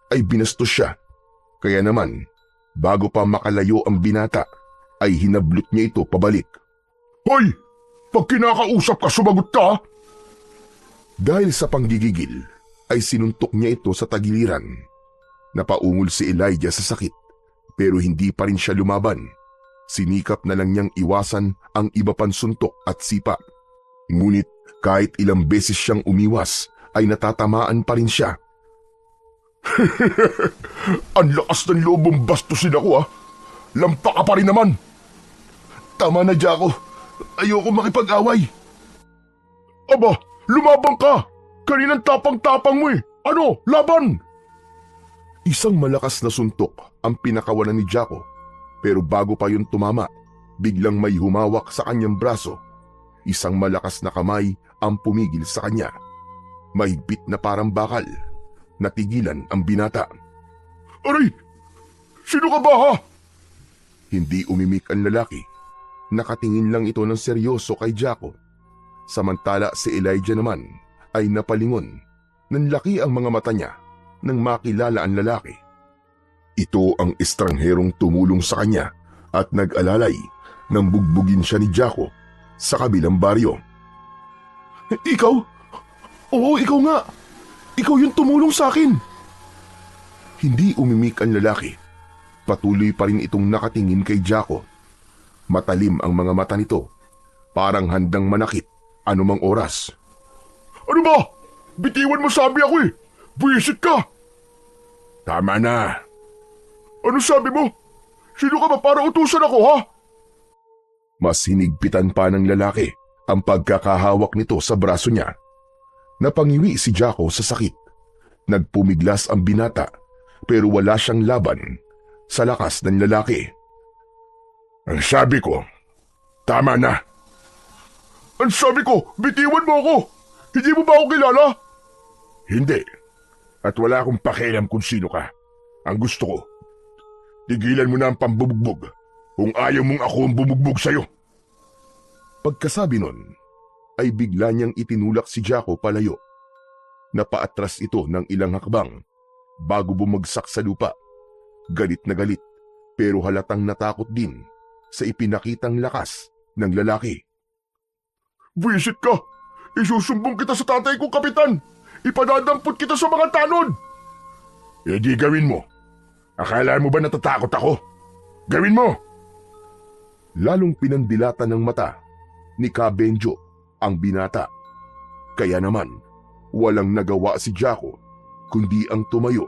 ay binastos siya. Kaya naman, bago pa makalayo ang binata, ay hinablot niya ito pabalik. Hoy! Pag kinakausap ka, sumagot ka! Dahil sa panggigigil, ay sinuntok niya ito sa tagiliran. Napaungol si Elijah sa sakit, pero hindi pa rin siya lumaban. Sinikap na lang niyang iwasan ang iba pang suntok at sipa. Ngunit kahit ilang beses siyang umiwas, ay natatamaan pa rin siya. Ang lakas ng loob mong bastusin ako ah. Lampa ka pa rin naman. Tama na, Jaco. Ayoko makipag-away. Aba, lumabang ka. Kaninang tapang-tapang mo eh. Ano, laban? Isang malakas na suntok ang pinakawalan ni Jaco. Pero bago pa yun tumama, biglang may humawak sa kanyang braso. Isang malakas na kamay ang pumigil sa kanya. Mahigpit na parang bakal. Natigilan ang binata. Aray! Sino ka ba ha? Hindi umimik ang lalaki. Nakatingin lang ito ng seryoso kay Jaco. Samantala si Elijah naman ay napalingon. Nanlaki ang mga mata niya nang makilala ang lalaki. Ito ang estrangherong tumulong sa kanya at nag-alalay nang bugbugin siya ni Jaco sa kabilang baryo. Ikaw? Oo, ikaw nga. Ikaw yung tumulong sa akin. Hindi umimik ang lalaki patuloy pa rin itong nakatingin kay Jaco. Matalim ang mga mata nito, parang handang manakit anumang oras. Ano ba? Bitiwan mo sabi ako eh. Buwisit ka. Tama na. Ano sabi mo? Sino ka ba para utusan ako, ha? Mas hinigpitan pa ng lalaki ang pagkakahawak nito sa braso niya. Napangiwi si Jaco sa sakit. Nagpumiglas ang binata pero wala siyang laban sa lakas ng lalaki. Ang sabi ko, tama na. Ang sabi ko, bitiwan mo ako. Hindi mo ba ako kilala? Hindi. At wala akong pakialam kung sino ka. Ang gusto ko, tigilan mo na ang pambubugbog kung ayaw mong ako ang bumugbog sa'yo. Pagkasabi nun, ay bigla niyang itinulak si Jaco palayo. Napaatras ito ng ilang hakbang bago bumagsak sa lupa. Galit na galit pero halatang natakot din sa ipinakitang lakas ng lalaki. Buwisit ka. Isusumbong kita sa tatay kong kapitan. Ipadadampot kita sa mga tanod. E di gawin mo. Akala mo ba natatakot ako? Gawin mo! Lalong pinandilata ng mata ni Ka Benjo ang binata. Kaya naman, walang nagawa si Jaco kundi ang tumayo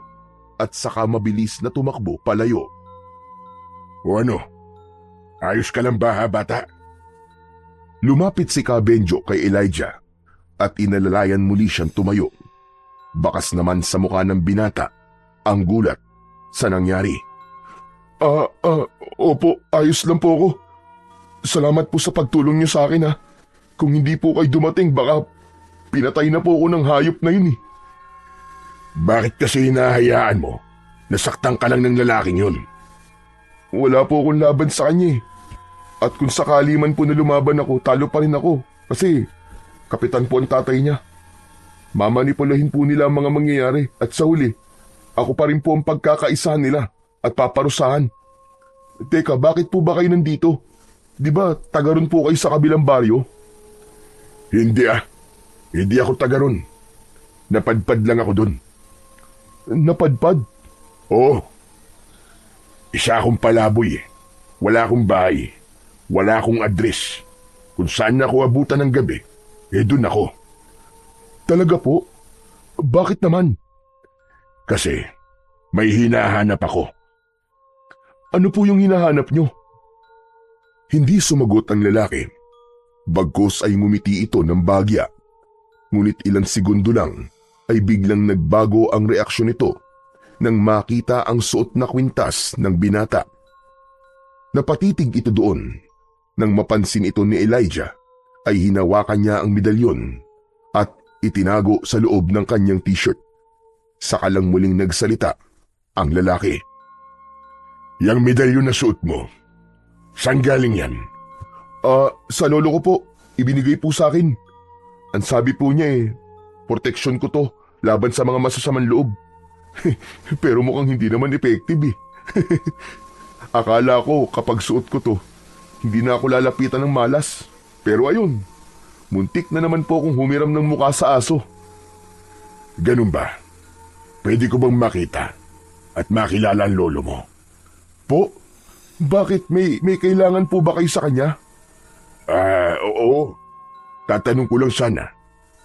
at saka mabilis na tumakbo palayo. O ano? Ayos ka lang ba ha, bata? Lumapit si Ka Benjo kay Elijah at inalalayan muli siyang tumayo. Bakas naman sa mukha ng binata ang gulat sa nangyari. Opo, ayos lang po ako. Salamat po sa pagtulong niyo sa akin, ha. Kung hindi po kayo dumating, baka pinatay na po ako ng hayop na yun, eh. Bakit kasi hinahayaan mo? Nasaktan ka lang ng lalaking yun. Wala po akong laban sa kanya, eh. At kung sakali man po na lumaban ako, talo pa rin ako. Kasi kapitan po ang tatay niya. Mamanipulahin po nila ang mga mangyayari at sa huli, ako pa rin po ang pagkakaisahan nila at paparusahan. Teka, bakit po ba kayo nandito? Di ba taga ron po kayo sa kabilang baryo? Hindi Hindi ako taga ron. Napadpad lang ako dun. Napadpad? Oo. Isa akong palaboy eh. Wala akong bahay. Wala akong address. Kung saan ako abutan ng gabi, dun ako. Talaga po? Bakit naman? Kasi may hinahanap ako. Ano po yung hinahanap nyo? Hindi sumagot ang lalaki. Bagkus ay ngumiti ito ng bagya. Ngunit ilang segundo lang ay biglang nagbago ang reaksyon nito nang makita ang suot na kwintas ng binata. Napatitig ito doon. Nang mapansin ito ni Elijah, ay hinawakan niya ang medalyon at itinago sa loob ng kanyang t-shirt. Saka lang muling nagsalita ang lalaki. Yang medalyon na suot mo, saan galing yan? Sa lolo ko po. Ibinigay po sa akin. Ang sabi po niya proteksyon ko to laban sa mga masasamang loob. Pero mukhang hindi naman effective eh. Akala ko kapag suot ko to, hindi na ako lalapitan ng malas. Pero ayun, muntik na naman po akong humiram ng mukha sa aso. Ganun ba? Pwede ko bang makita at makilala ang lolo mo? Po? Bakit? May kailangan po ba kayo sa kanya? Oo. Tatanong ko lang sana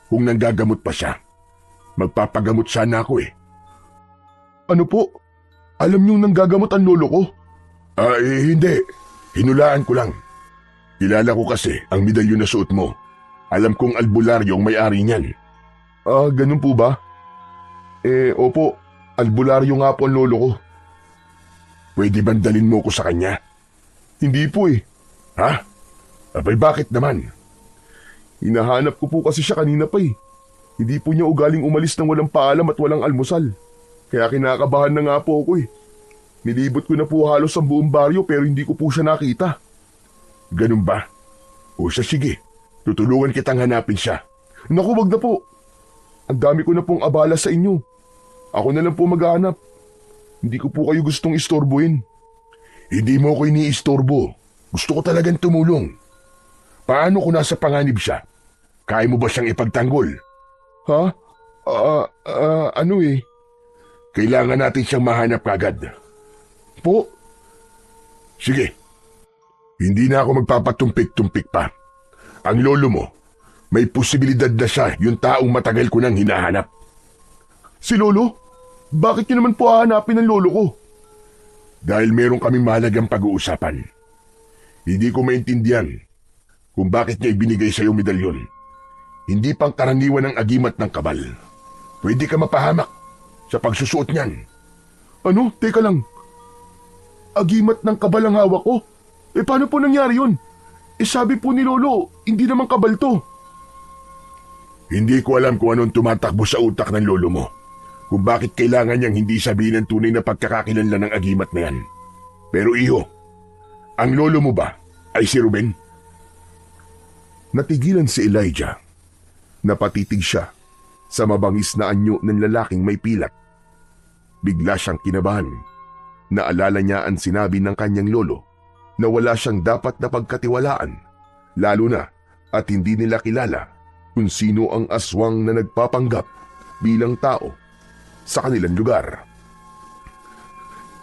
kung nanggagamot pa siya. Magpapagamot sana ako eh. Ano po? Alam niyong nanggagamot ang lolo ko? Hindi. Hinulaan ko lang. Kilala ko kasi ang medalyon na suot mo. Alam kong albularyo ang may-ari niyan. Ganun po ba? Opo. Albularyo nga po ang lolo ko. Pwede bang dalin mo ko sa kanya? Hindi po eh. Ha? Abay bakit naman? Hinahanap ko po kasi siya kanina pa eh. Hindi po niya ugaling umalis ng walang paalam at walang almusal. Kaya kinakabahan na nga po ako eh. Nilibot ko na po halos ang buong baryo pero hindi ko po siya nakita. Ganun ba? O sige, tutulungan kitang hanapin siya. Naku, wag na po. Ang dami ko na pong abala sa inyo. Ako na lang po maghahanap. Hindi ko po kayo gustong istorbohin. Hindi mo ko iniistorbo. Gusto ko talagang tumulong. Paano kung nasa panganib siya? Kaya mo ba siyang ipagtanggol? Ha? Ano eh? Kailangan natin siyang mahanap kagad. Po, Sige, hindi na ako magpapatumpik-tumpik pa. Ang lolo mo, may posibilidad na siya yung taong matagal ko nang hinahanap. Si Lolo? Bakit niyo naman po hahanapin ang lolo ko? Dahil meron kaming mahalagang pag-uusapan. Hindi ko maintindihan kung bakit niya ibinigay sa iyo medalyon. Hindi pang karaniwan ng agimat ng kabal. Pwede ka mapahamak sa pagsusuot niyan. Ano? Teka lang. Agimat ng kabal ang hawak ko? Paano po nangyari yun? Sabi po ni Lolo, hindi naman kabal to. Hindi ko alam kung anong tumatakbo sa utak ng lolo mo. Kung bakit kailangan niyang hindi sabihin ang tunay na pagkakakilanlan ng agimat na yan. Pero iho, ang lolo mo ba ay si Ruben? Natigilan si Elijah. Napatitig siya sa mabangis na anyo ng lalaking may pilat. Bigla siyang kinabahan. Naalala niya ang sinabi ng kanyang lolo na wala siyang dapat na pagkatiwalaan, lalo na at hindi nila kilala kung sino ang aswang na nagpapanggap bilang tao sa kanilang lugar.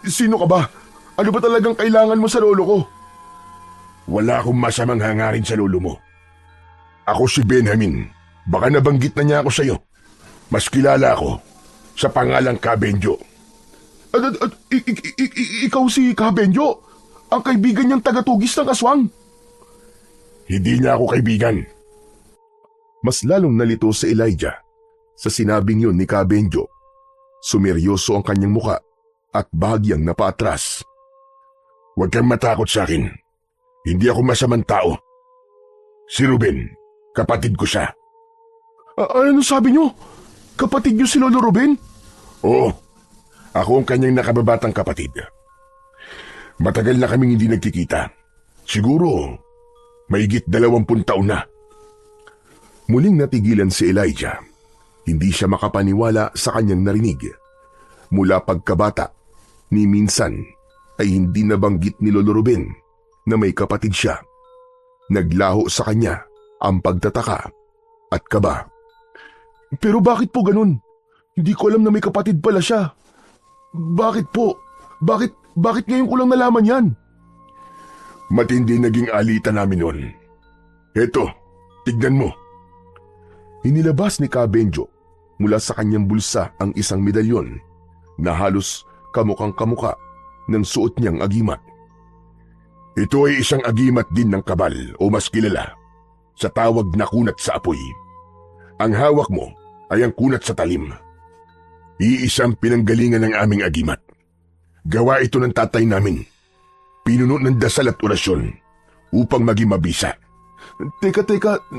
Sino ka ba? Ano ba talagang kailangan mo sa lolo ko? Wala akong masamang hangarin sa lolo mo. Ako si Benjamin. Baka nabanggit na niya ako sa iyo. Mas kilala ako sa pangalang Kabenjo. Ikaw si Kabenjo? Ang kaibigan niyang tagatugis ng aswang? Hindi niya ako kaibigan. Mas lalong nalito si Elijah sa sinabing yun ni Kabenjo. Sumeryoso ang kanyang muka at bahagyang napaatras. Huwag kang matakot sa akin. Hindi ako masamang tao. Si Ruben, kapatid ko siya. Ano sabi niyo? Kapatid niyo si Lolo Ruben? Oo, ako ang kanyang nakababatang kapatid. Matagal na kaming hindi nagkikita. Siguro, mahigit 20 taon na. Muling natigilan si Elijah. Hindi siya makapaniwala sa kanyang narinig. Mula pagkabata, ni minsan ay hindi nabanggit ni Lolo Ruben na may kapatid siya. Naglaho sa kanya ang pagtataka at kaba. Pero bakit po ganun? Hindi ko alam na may kapatid pala siya. Bakit po? Bakit ngayon ko lang nalaman yan? Matindi naging alitan namin noon. Eto, tignan mo. Inilabas ni Kabenjo mula sa kanyang bulsa ang isang medalyon na halos kamukang-kamuka ng suot niyang agimat. Ito ay isang agimat din ng kabal o mas kilala sa tawag na kunat sa apoy. Ang hawak mo ay ang kunat sa talim. Iisang pinanggalingan ng aming agimat. Gawa ito ng tatay namin. Pinuno ng dasal at orasyon upang maging mabisa. Teka,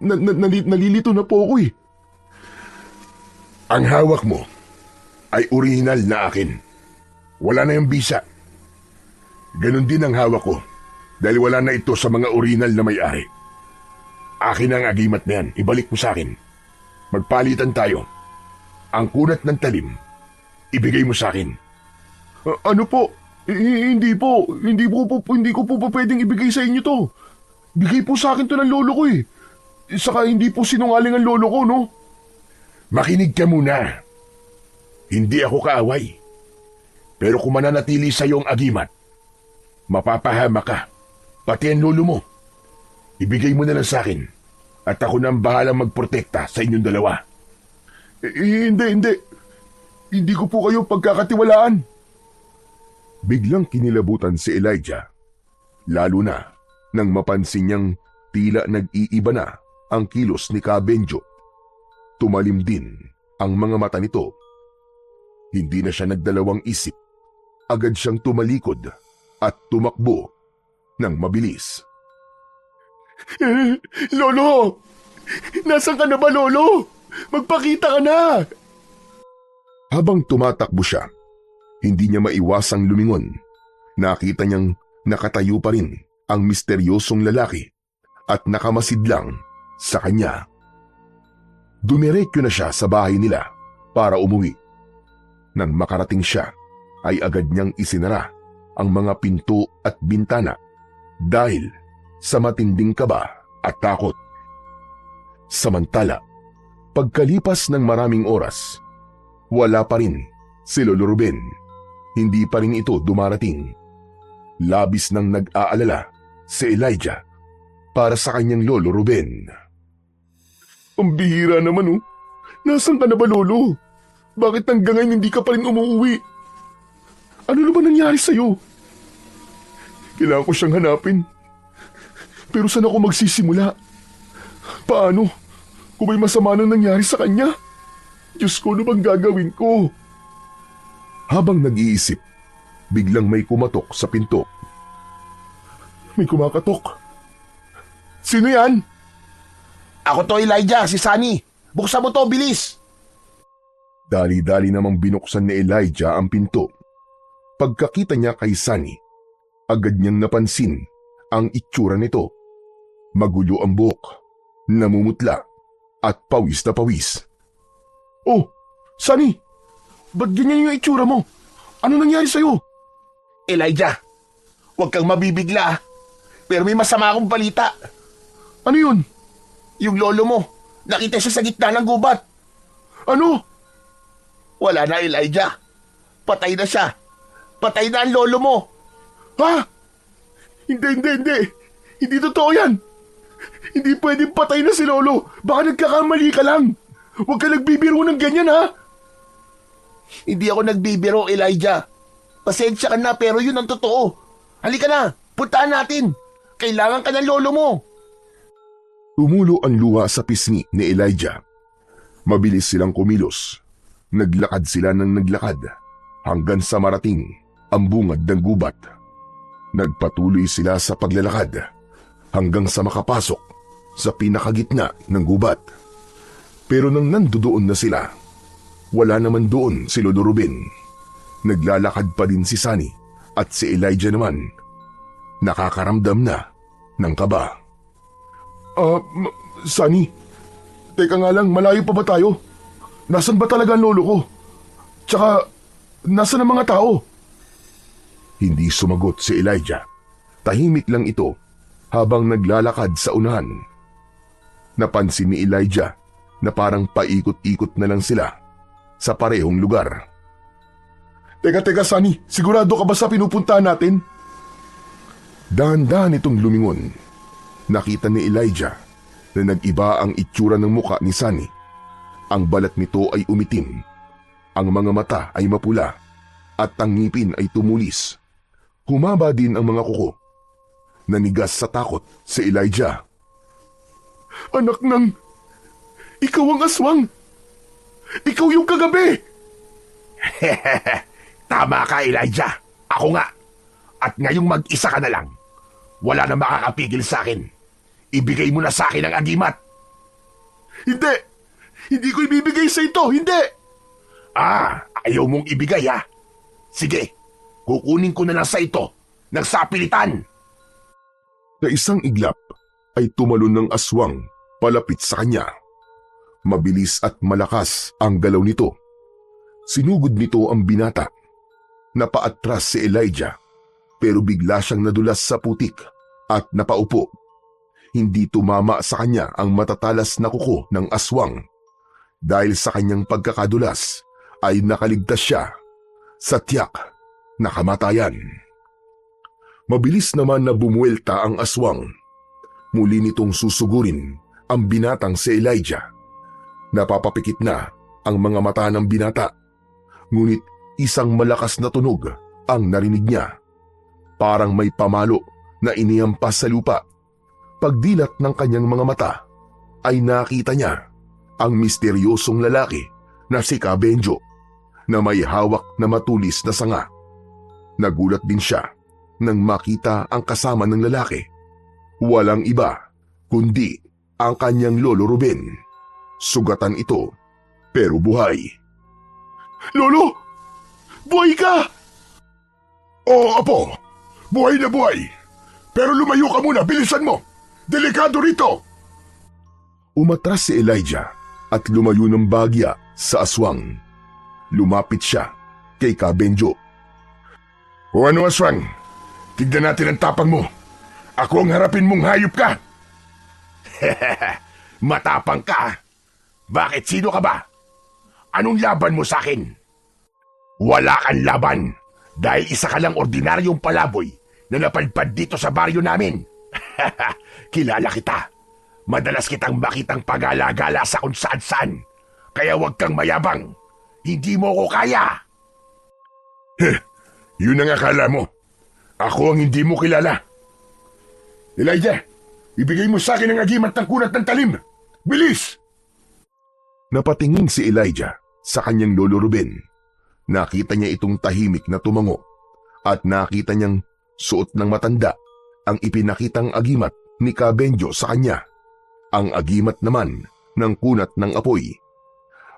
nalilito na po ako eh. Ang hawak mo ay orihinal na akin. Wala na yung bisa. Ganon din ang hawak ko dahil wala na ito sa mga orihinal na may-ari. Akin ang agimat na yan. Ibalik mo sa akin. Magpalitan tayo. Ang kunat ng talim, ibigay mo sa akin. Ano po? Hindi ko po pwedeng ibigay sa inyo to. Bigay po sa akin to ng lolo ko eh. Saka hindi po sinungaling ang lolo ko, no? Makinig ka muna. Hindi ako kaaway. Pero kung mananatili sa iyong agimat, mapapahama ka. Pati ang lolo mo. Ibigay mo na lang sa akin. At ako nang bahalang magprotekta sa inyong dalawa. Hindi. Hindi ko po kayo pagkakatiwalaan. Biglang kinilabutan si Elijah. Lalo na nang mapansin niyang tila nag-iiba na ang kilos ni Kabenjo. Tumalim din ang mga mata nito. Hindi na siya nagdalawang isip. Agad siyang tumalikod at tumakbo ng mabilis. Lolo! Nasaan ka na ba, Lolo? Magpakita ka na! Habang tumatakbo siya, hindi niya maiwasang lumingon. Nakita niyang nakatayo pa rin ang misteryosong lalaki at nakamasid lang sa kanya. Dumiretso na siya sa bahay nila para umuwi. Nang makarating siya, ay agad niyang isinara ang mga pinto at bintana dahil sa matinding kaba at takot. Samantala, pagkalipas ng maraming oras, wala pa rin si Lolo Ruben. Hindi pa rin ito dumarating. Labis nang nag-aalala si Elijah para sa kanyang lolo Ruben. Ang bihira naman oh. Nasaan ka na ba, Lolo? Bakit hanggang ngayon hindi ka pa rin umuwi? Ano na ba nangyari sa'yo? Kailangan ko siyang hanapin. Pero saan ako magsisimula? Paano? Kung may masama nang nangyari sa kanya? Diyos ko, ano bang gagawin ko? Habang nag-iisip, biglang may kumatok sa pinto. May kumakatok. Sino yan? Ako to, Elijah, si Sunny. Buksan mo to, bilis! Dali-dali namang binuksan ni Elijah ang pinto. Pagkakita niya kay Sunny, agad niyang napansin ang itsura nito. Magulo ang buhok, namumutla at pawis na pawis. Oh, Sunny! Ba't ganyan yung itsura mo? Ano nangyari sa'yo? Elijah, huwag kang mabibigla. Pero may masama akong balita. Ano yun? Yung lolo mo, nakita siya sa gitna ng gubat. Ano? Wala na, Elijah. Patay na siya. Patay na ang lolo mo. Ha? Hindi. Hindi totoo yan. Hindi pwedeng patay na si Lolo. Baka nagkakamali ka lang. Huwag ka nagbibiro ng ganyan, ha? Hindi ako nagbibiro, Elijah. Pasensya ka na, pero yun ang totoo. Halika na, puntahan natin. Kailangan ka ng lolo mo. Tumulo ang luha sa pisngi ni Elijah. Mabilis silang kumilos. Naglakad sila ng naglakad hanggang sa marating ang bungad ng gubat. Nagpatuloy sila sa paglalakad hanggang sa makapasok sa pinakagitna ng gubat. Pero nang nandoon na sila, wala naman doon si Lolo Ruben. Naglalakad pa din si Sunny at si Elijah naman. Nakakaramdam na ng kaba. Sunny, teka nga lang, malayo pa ba tayo? Nasaan ba talaga ang lolo ko? Tsaka, nasaan ang mga tao? Hindi sumagot si Elijah. Tahimik lang ito habang naglalakad sa unahan. Napansin ni Elijah na parang paikot-ikot na lang sila sa parehong lugar. Teka, Sunny, sigurado ka ba sa pinupuntahan natin? Dahan-dahan itong lumingon. Nakita ni Elijah na nag-iba ang itsura ng muka ni Sunny. Ang balat nito ay umitim, ang mga mata ay mapula, at ang ngipin ay tumulis. Humaba din ang mga kuko. Nanigas sa takot si Elijah. Anak ng... Ikaw ang aswang! Ikaw yung kagabi! Tama ka, Elijah. Ako nga. At ngayong mag-isa ka na lang. Wala na makakapigil sa akin. Ibigay mo na sa akin ang agimat. Hindi! Hindi ko ibibigay sa ito! Hindi! Ayaw mong ibigay ha? Sige, kukunin ko na lang sa ito. Nagsapilitan! Sa isang iglap ay tumalon ng aswang palapit sa kanya. Mabilis at malakas ang galaw nito. Sinugod nito ang binata. Napaatras si Elijah pero bigla siyang nadulas sa putik at napaupo. Hindi tumama sa kanya ang matatalas na kuko ng aswang. Dahil sa kanyang pagkakadulas ay nakaligtas siya sa tiyak na kamatayan. Mabilis naman na bumuelta ang aswang. Muli nitong susugurin ang binatang si Elijah. Napapapikit na ang mga mata ng binata. Ngunit isang malakas na tunog ang narinig niya. Parang may pamalo na inihampas sa lupa. Pagdilat ng kanyang mga mata ay nakita niya ang misteryosong lalaki na si Kabenjo na may hawak na matulis na sanga. Nagulat din siya nang makita ang kasama ng lalaki. Walang iba kundi ang kanyang lolo Ruben. Sugatan ito pero buhay. Lolo! Buhay ka! Oo, apo. Buhay na buhay. Pero lumayo ka muna, bilisan mo. Delikado rito. Umatras si Elijah at lumayo ng bagya sa aswang. Lumapit siya kay Kabenjo. O ano, aswang? Tignan natin ang tapang mo. Ako ang harapin mong hayop ka. Matapang ka. Bakit, sino ka ba? Anong laban mo sa akin? Wala kang laban dahil isa ka lang ordinaryong palaboy na napadpad dito sa baryo namin. Kilala kita. Madalas kitang makitang pagala-gala sa kung saan-saan. Kaya huwag kang mayabang. Hindi mo ko kaya. Yun ang akala mo. Ako ang hindi mo kilala. Elijah, ibigay mo sa akin ang agimat ng kunat ng talim. Bilis! Napatingin si Elijah sa kanyang lolo Ruben. Nakita niya itong tahimik na tumango at nakita niyang suot ng matanda ang ipinakitang agimat ni Kabenjo sa kanya. Ang agimat naman ng kunat ng apoy.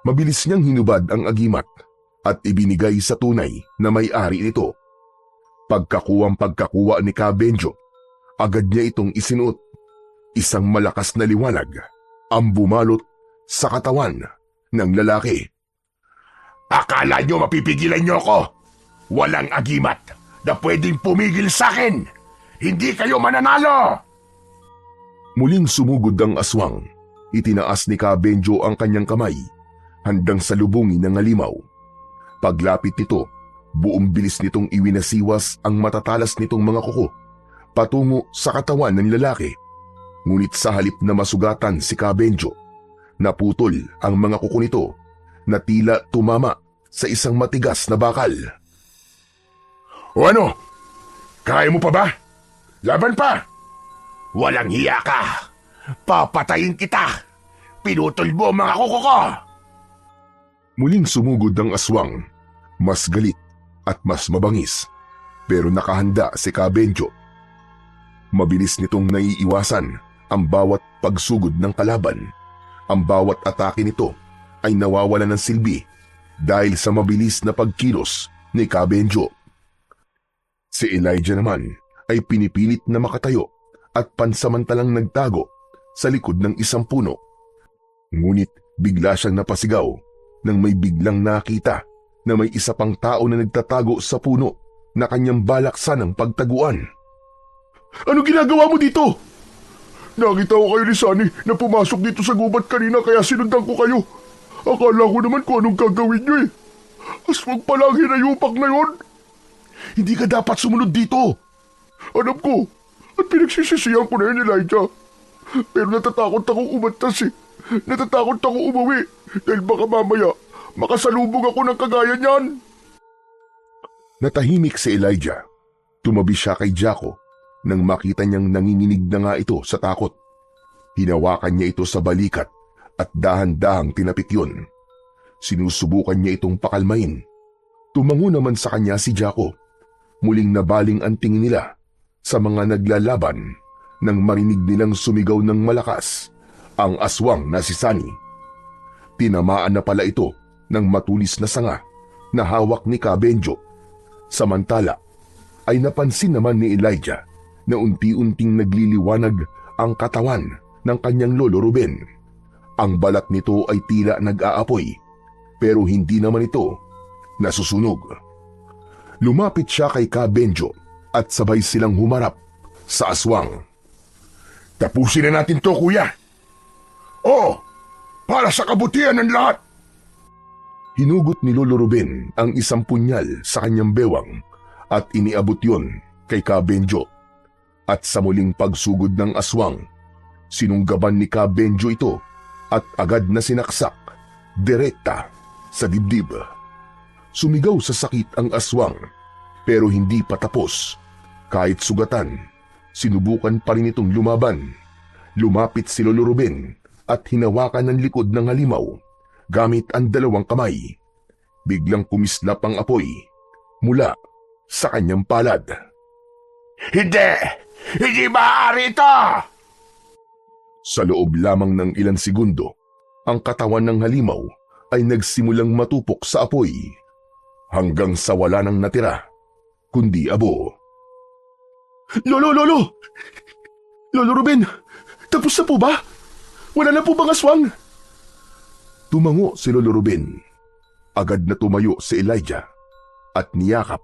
Mabilis niyang hinubad ang agimat at ibinigay sa tunay na may-ari nito. Pagkakuha ni Kabenjo, agad niya itong isinuot. Isang malakas na liwanag ang bumalot sa katawan ng lalaki. Akala nyo mapipigilan nyo ako? Walang agimat na pwedeng pumigil sa akin. Hindi kayo mananalo! Muling sumugod ang aswang. Itinaas ni Kabenjo ang kanyang kamay handang salubungin ng halimaw. Paglapit nito, buong bilis nitong iwinasiwas ang matatalas nitong mga kuko patungo sa katawan ng lalaki. Ngunit sa halip na masugatan si Kabenjo, naputol ang mga kuko nito na tila tumama sa isang matigas na bakal. O ano? Kaya mo pa ba? Laban pa! Walang hiya ka! Papatayin kita! Pinutol mo ang mga kuko ko! Muling sumugod ang aswang, mas galit at mas mabangis, pero nakahanda si Kabenjo. Mabilis nitong naiiwasan ang bawat pagsugod ng kalaban. Ang bawat atake nito ay nawawala ng silbi dahil sa mabilis na pagkilos ni Kabenjo. Si Elijah naman ay pinipilit na makatayo at pansamantalang nagtago sa likod ng isang puno. Ngunit bigla siyang napasigaw nang may biglang nakita na may isa pang tao na nagtatago sa puno na kanyang balak sanang pagtaguan. Ano ginagawa mo dito? Nakita ko kayo ni Sunny na pumasok dito sa gubat kanina kaya sinundan ko kayo. Akala ko naman kung anong gagawin niyo eh. Aswang pala ang hinayupak na yon. Hindi ka dapat sumunod dito. Alam ko, at pinagsisisihan ko na yun, Elijah. Pero natatakot akong umatas eh. Natatakot akong umuwi dahil baka mamaya makasalubong ako ng kagaya niyan. Natahimik si Elijah. Tumabi siya kay Jaco nang makita niyang nanginginig na nga ito sa takot. Hinawakan niya ito sa balikat at dahan-dahang tinapik yun. Sinusubukan niya itong pakalmain. Tumango naman sa kanya si Jaco. Muling nabaling ang tingin nila sa mga naglalaban nang marinig nilang sumigaw ng malakas ang aswang na si Sunny. Tinamaan na pala ito ng matulis na sanga na hawak ni Kabenjo. Samantala ay napansin naman ni Elijah na unti-unting nagliliwanag ang katawan ng kanyang lolo Ruben. Ang balat nito ay tila nag-aapoy pero hindi naman ito nasusunog. Lumapit siya kay Kabenjo at sabay silang humarap sa aswang. Tapusin na natin to, kuya! Oo! Para sa kabutihan ng lahat! Hinugot ni Lolo Ruben ang isang punyal sa kanyang bewang at iniabot yon kay Kabenjo. At sa muling pagsugod ng aswang, sinunggaban ni Kabenjo ito at agad na sinaksak direkta sa dibdib. Sumigaw sa sakit ang aswang pero hindi pa tapos. Kahit sugatan, sinubukan pa rin itong lumaban. Lumapit si Lolo Ruben at hinawakan ng likod ng halimaw gamit ang dalawang kamay. Biglang kumislap ang apoy mula sa kanyang palad. Hindi! Hindi maaari ito! Sa loob lamang ng ilang segundo, ang katawan ng halimaw ay nagsimulang matupok sa apoy hanggang sa wala nang natira, kundi abo. Lolo! Lolo Ruben, tapos na po ba? Wala na po bang aswang? Tumango si Lolo Ruben. Agad na tumayo si Elijah at niyakap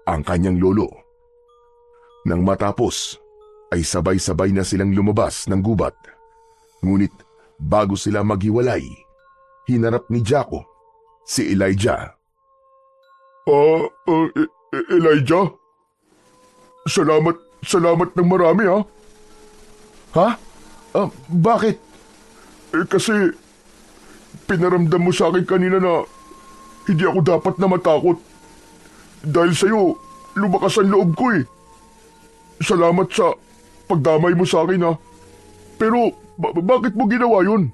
ang kanyang lolo. Nang matapos, ay sabay-sabay na silang lumabas ng gubat. Ngunit bago sila maghiwalay, hinarap ni Jaco si Elijah. Elijah? Salamat ng marami ha. Ha? Bakit? Kasi pinaramdam mo sa akin kanina na hindi ako dapat na matakot. Dahil sa'yo, lumakas ang loob ko eh. Salamat sa pagdamay mo sa akin ha. Pero bakit mo ginawa yun?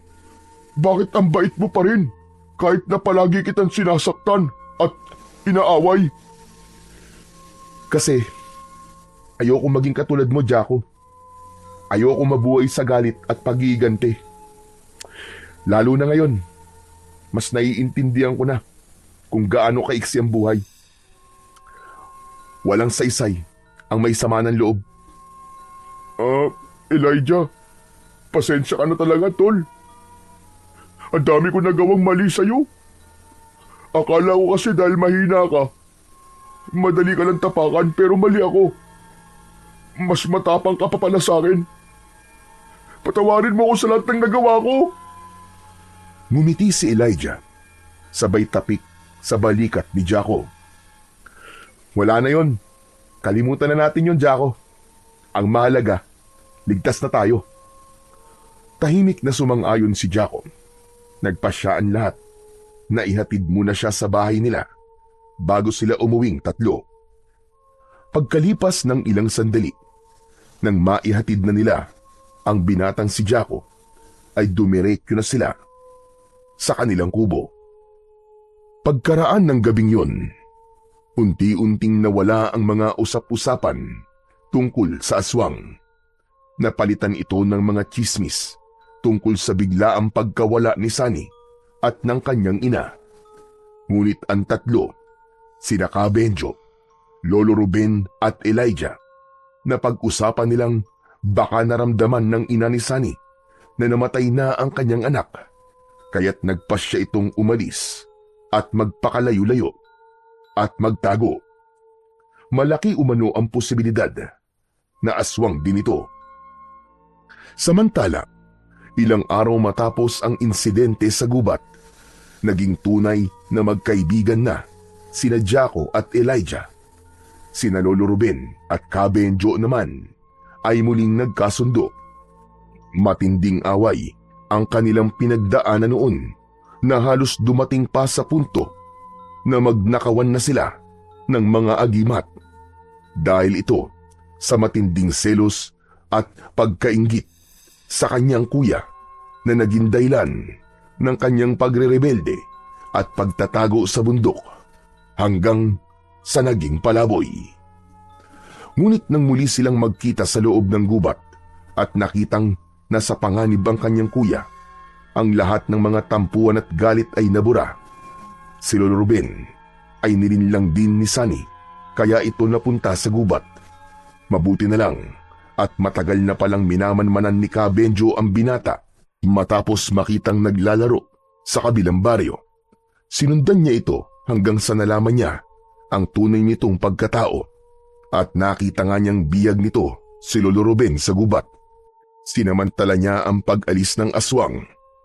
Bakit ang bait mo pa rin kahit na palagi kitang sinasaktan at inaaway? Kasi ayoko maging katulad mo, Jaco. Ayoko mabuhay sa galit at pag-iigante. Lalo na ngayon, mas naiintindihan ko na kung gaano kaiksi ang buhay. Walang saysay ang may sama ng loob. Elijah, pasensya ka na talaga, tol. Ang dami ko nagawang mali sa'yo. Akala ko kasi dahil mahina ka, madali ka lang tapakan pero mali ako. Mas matapang ka pa pala sa akin. Patawarin mo ako sa lahat ng nagawa ko. Ngumiti si Elijah, sabay tapik sa balikat ni Jaco. Wala na yon. Kalimutan na natin yon, Jaco. Ang mahalaga, ligtas na tayo. Tahimik na sumang-ayon si Jaco. Nagpasya ang lahat na ihatid muna siya sa bahay nila bago sila umuwing tatlo. Pagkalipas ng ilang sandali, nang maihatid na nila ang binatang si Jaco, ay dumiretso na sila sa kanilang kubo. Pagkaraan ng gabing yun, unti-unting nawala ang mga usap-usapan tungkol sa aswang. Napalitan ito ng mga tsismis tungkol sa biglaang pagkawala ni Sunny at ng kanyang ina. Ngunit ang tatlo, sina Benjo, Lolo Ruben at Elijah, na pag-usapan nilang baka naramdaman ng ina ni Sunny na namatay na ang kanyang anak, kaya't nagpasya itong umalis at magpakalayo-layo at magtago. Malaki umano ang posibilidad na aswang din ito. Samantala, ilang araw matapos ang insidente sa gubat, naging tunay na magkaibigan na sina Jaco at Elijah. Sina Lolo Ruben at Benjo naman ay muling nagkasundo. Matinding away ang kanilang pinagdaanan noon na halos dumating pa sa punto na magnakawan na sila ng mga agimat. Dahil ito sa matinding selos at pagkainggit sa kanyang kuya na naging dahilan ng kanyang pagrerebelde at pagtatago sa bundok hanggang sa naging palaboy. Ngunit nang muli silang magkita sa loob ng gubat at nakitang nasa panganib ang kanyang kuya, ang lahat ng mga tampuan at galit ay nabura. Si Lolo Ruben ay nilinlang din ni Sunny kaya ito napunta sa gubat. Mabuti na lang at matagal na palang minamanmanan ni Benjo ang binata matapos makitang naglalaro sa kabilang baryo. Sinundan niya ito hanggang sa nalaman niya ang tunay nitong pagkatao at nakita nga niyang biyag nito si Lolo Ruben sa gubat. Sinamantala niya ang pag-alis ng aswang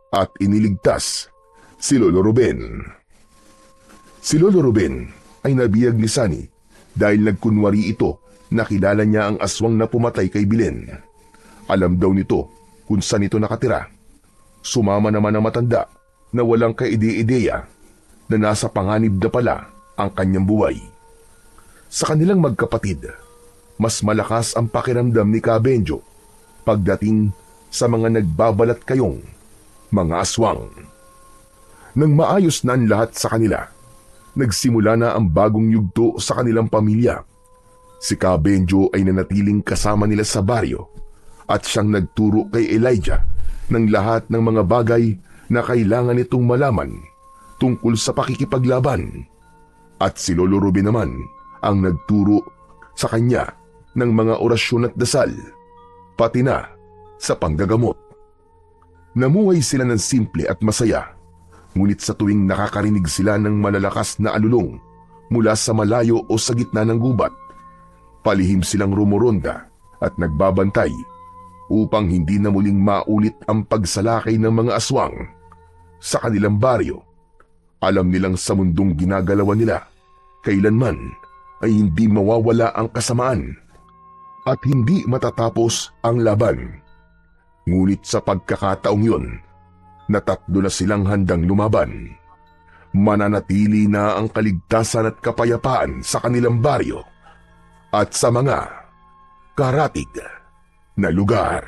at iniligtas si Lolo Ruben. Si Lolo Ruben ay nabiyag ni Sunny dahil nagkunwari ito na kilala niya ang aswang na pumatay kay Bilen. Alam daw nito kung saan ito nakatira. Sumama naman ang matanda na walang kaide-ideya na nasa panganib na pala ang kanyang buhay. Sa kanilang magkapatid, mas malakas ang pakiramdam ni Benjo pagdating sa mga nagbabalat kayong mga aswang. Nang maayos na ang lahat sa kanila, nagsimula na ang bagong yugto sa kanilang pamilya. Si Benjo ay nanatiling kasama nila sa baryo at siyang nagturo kay Elijah ng lahat ng mga bagay na kailangan nitong malaman tungkol sa pakikipaglaban. At si Lolo Ruben naman ang nagturo sa kanya ng mga orasyon at dasal, pati na sa panggagamot. Namuhay sila ng simple at masaya, ngunit sa tuwing nakakarinig sila ng malalakas na alulong mula sa malayo o sa gitna ng gubat, palihim silang rumoronda at nagbabantay upang hindi na muling maulit ang pagsalakay ng mga aswang sa kanilang baryo. Alam nilang sa mundong ginagalawan nila, kailanman ay hindi mawawala ang kasamaan at hindi matatapos ang laban. Ngunit sa pagkakataong yun, na tatlo na silang handang lumaban, mananatili na ang kaligtasan at kapayapaan sa kanilang baryo at sa mga karatig na lugar.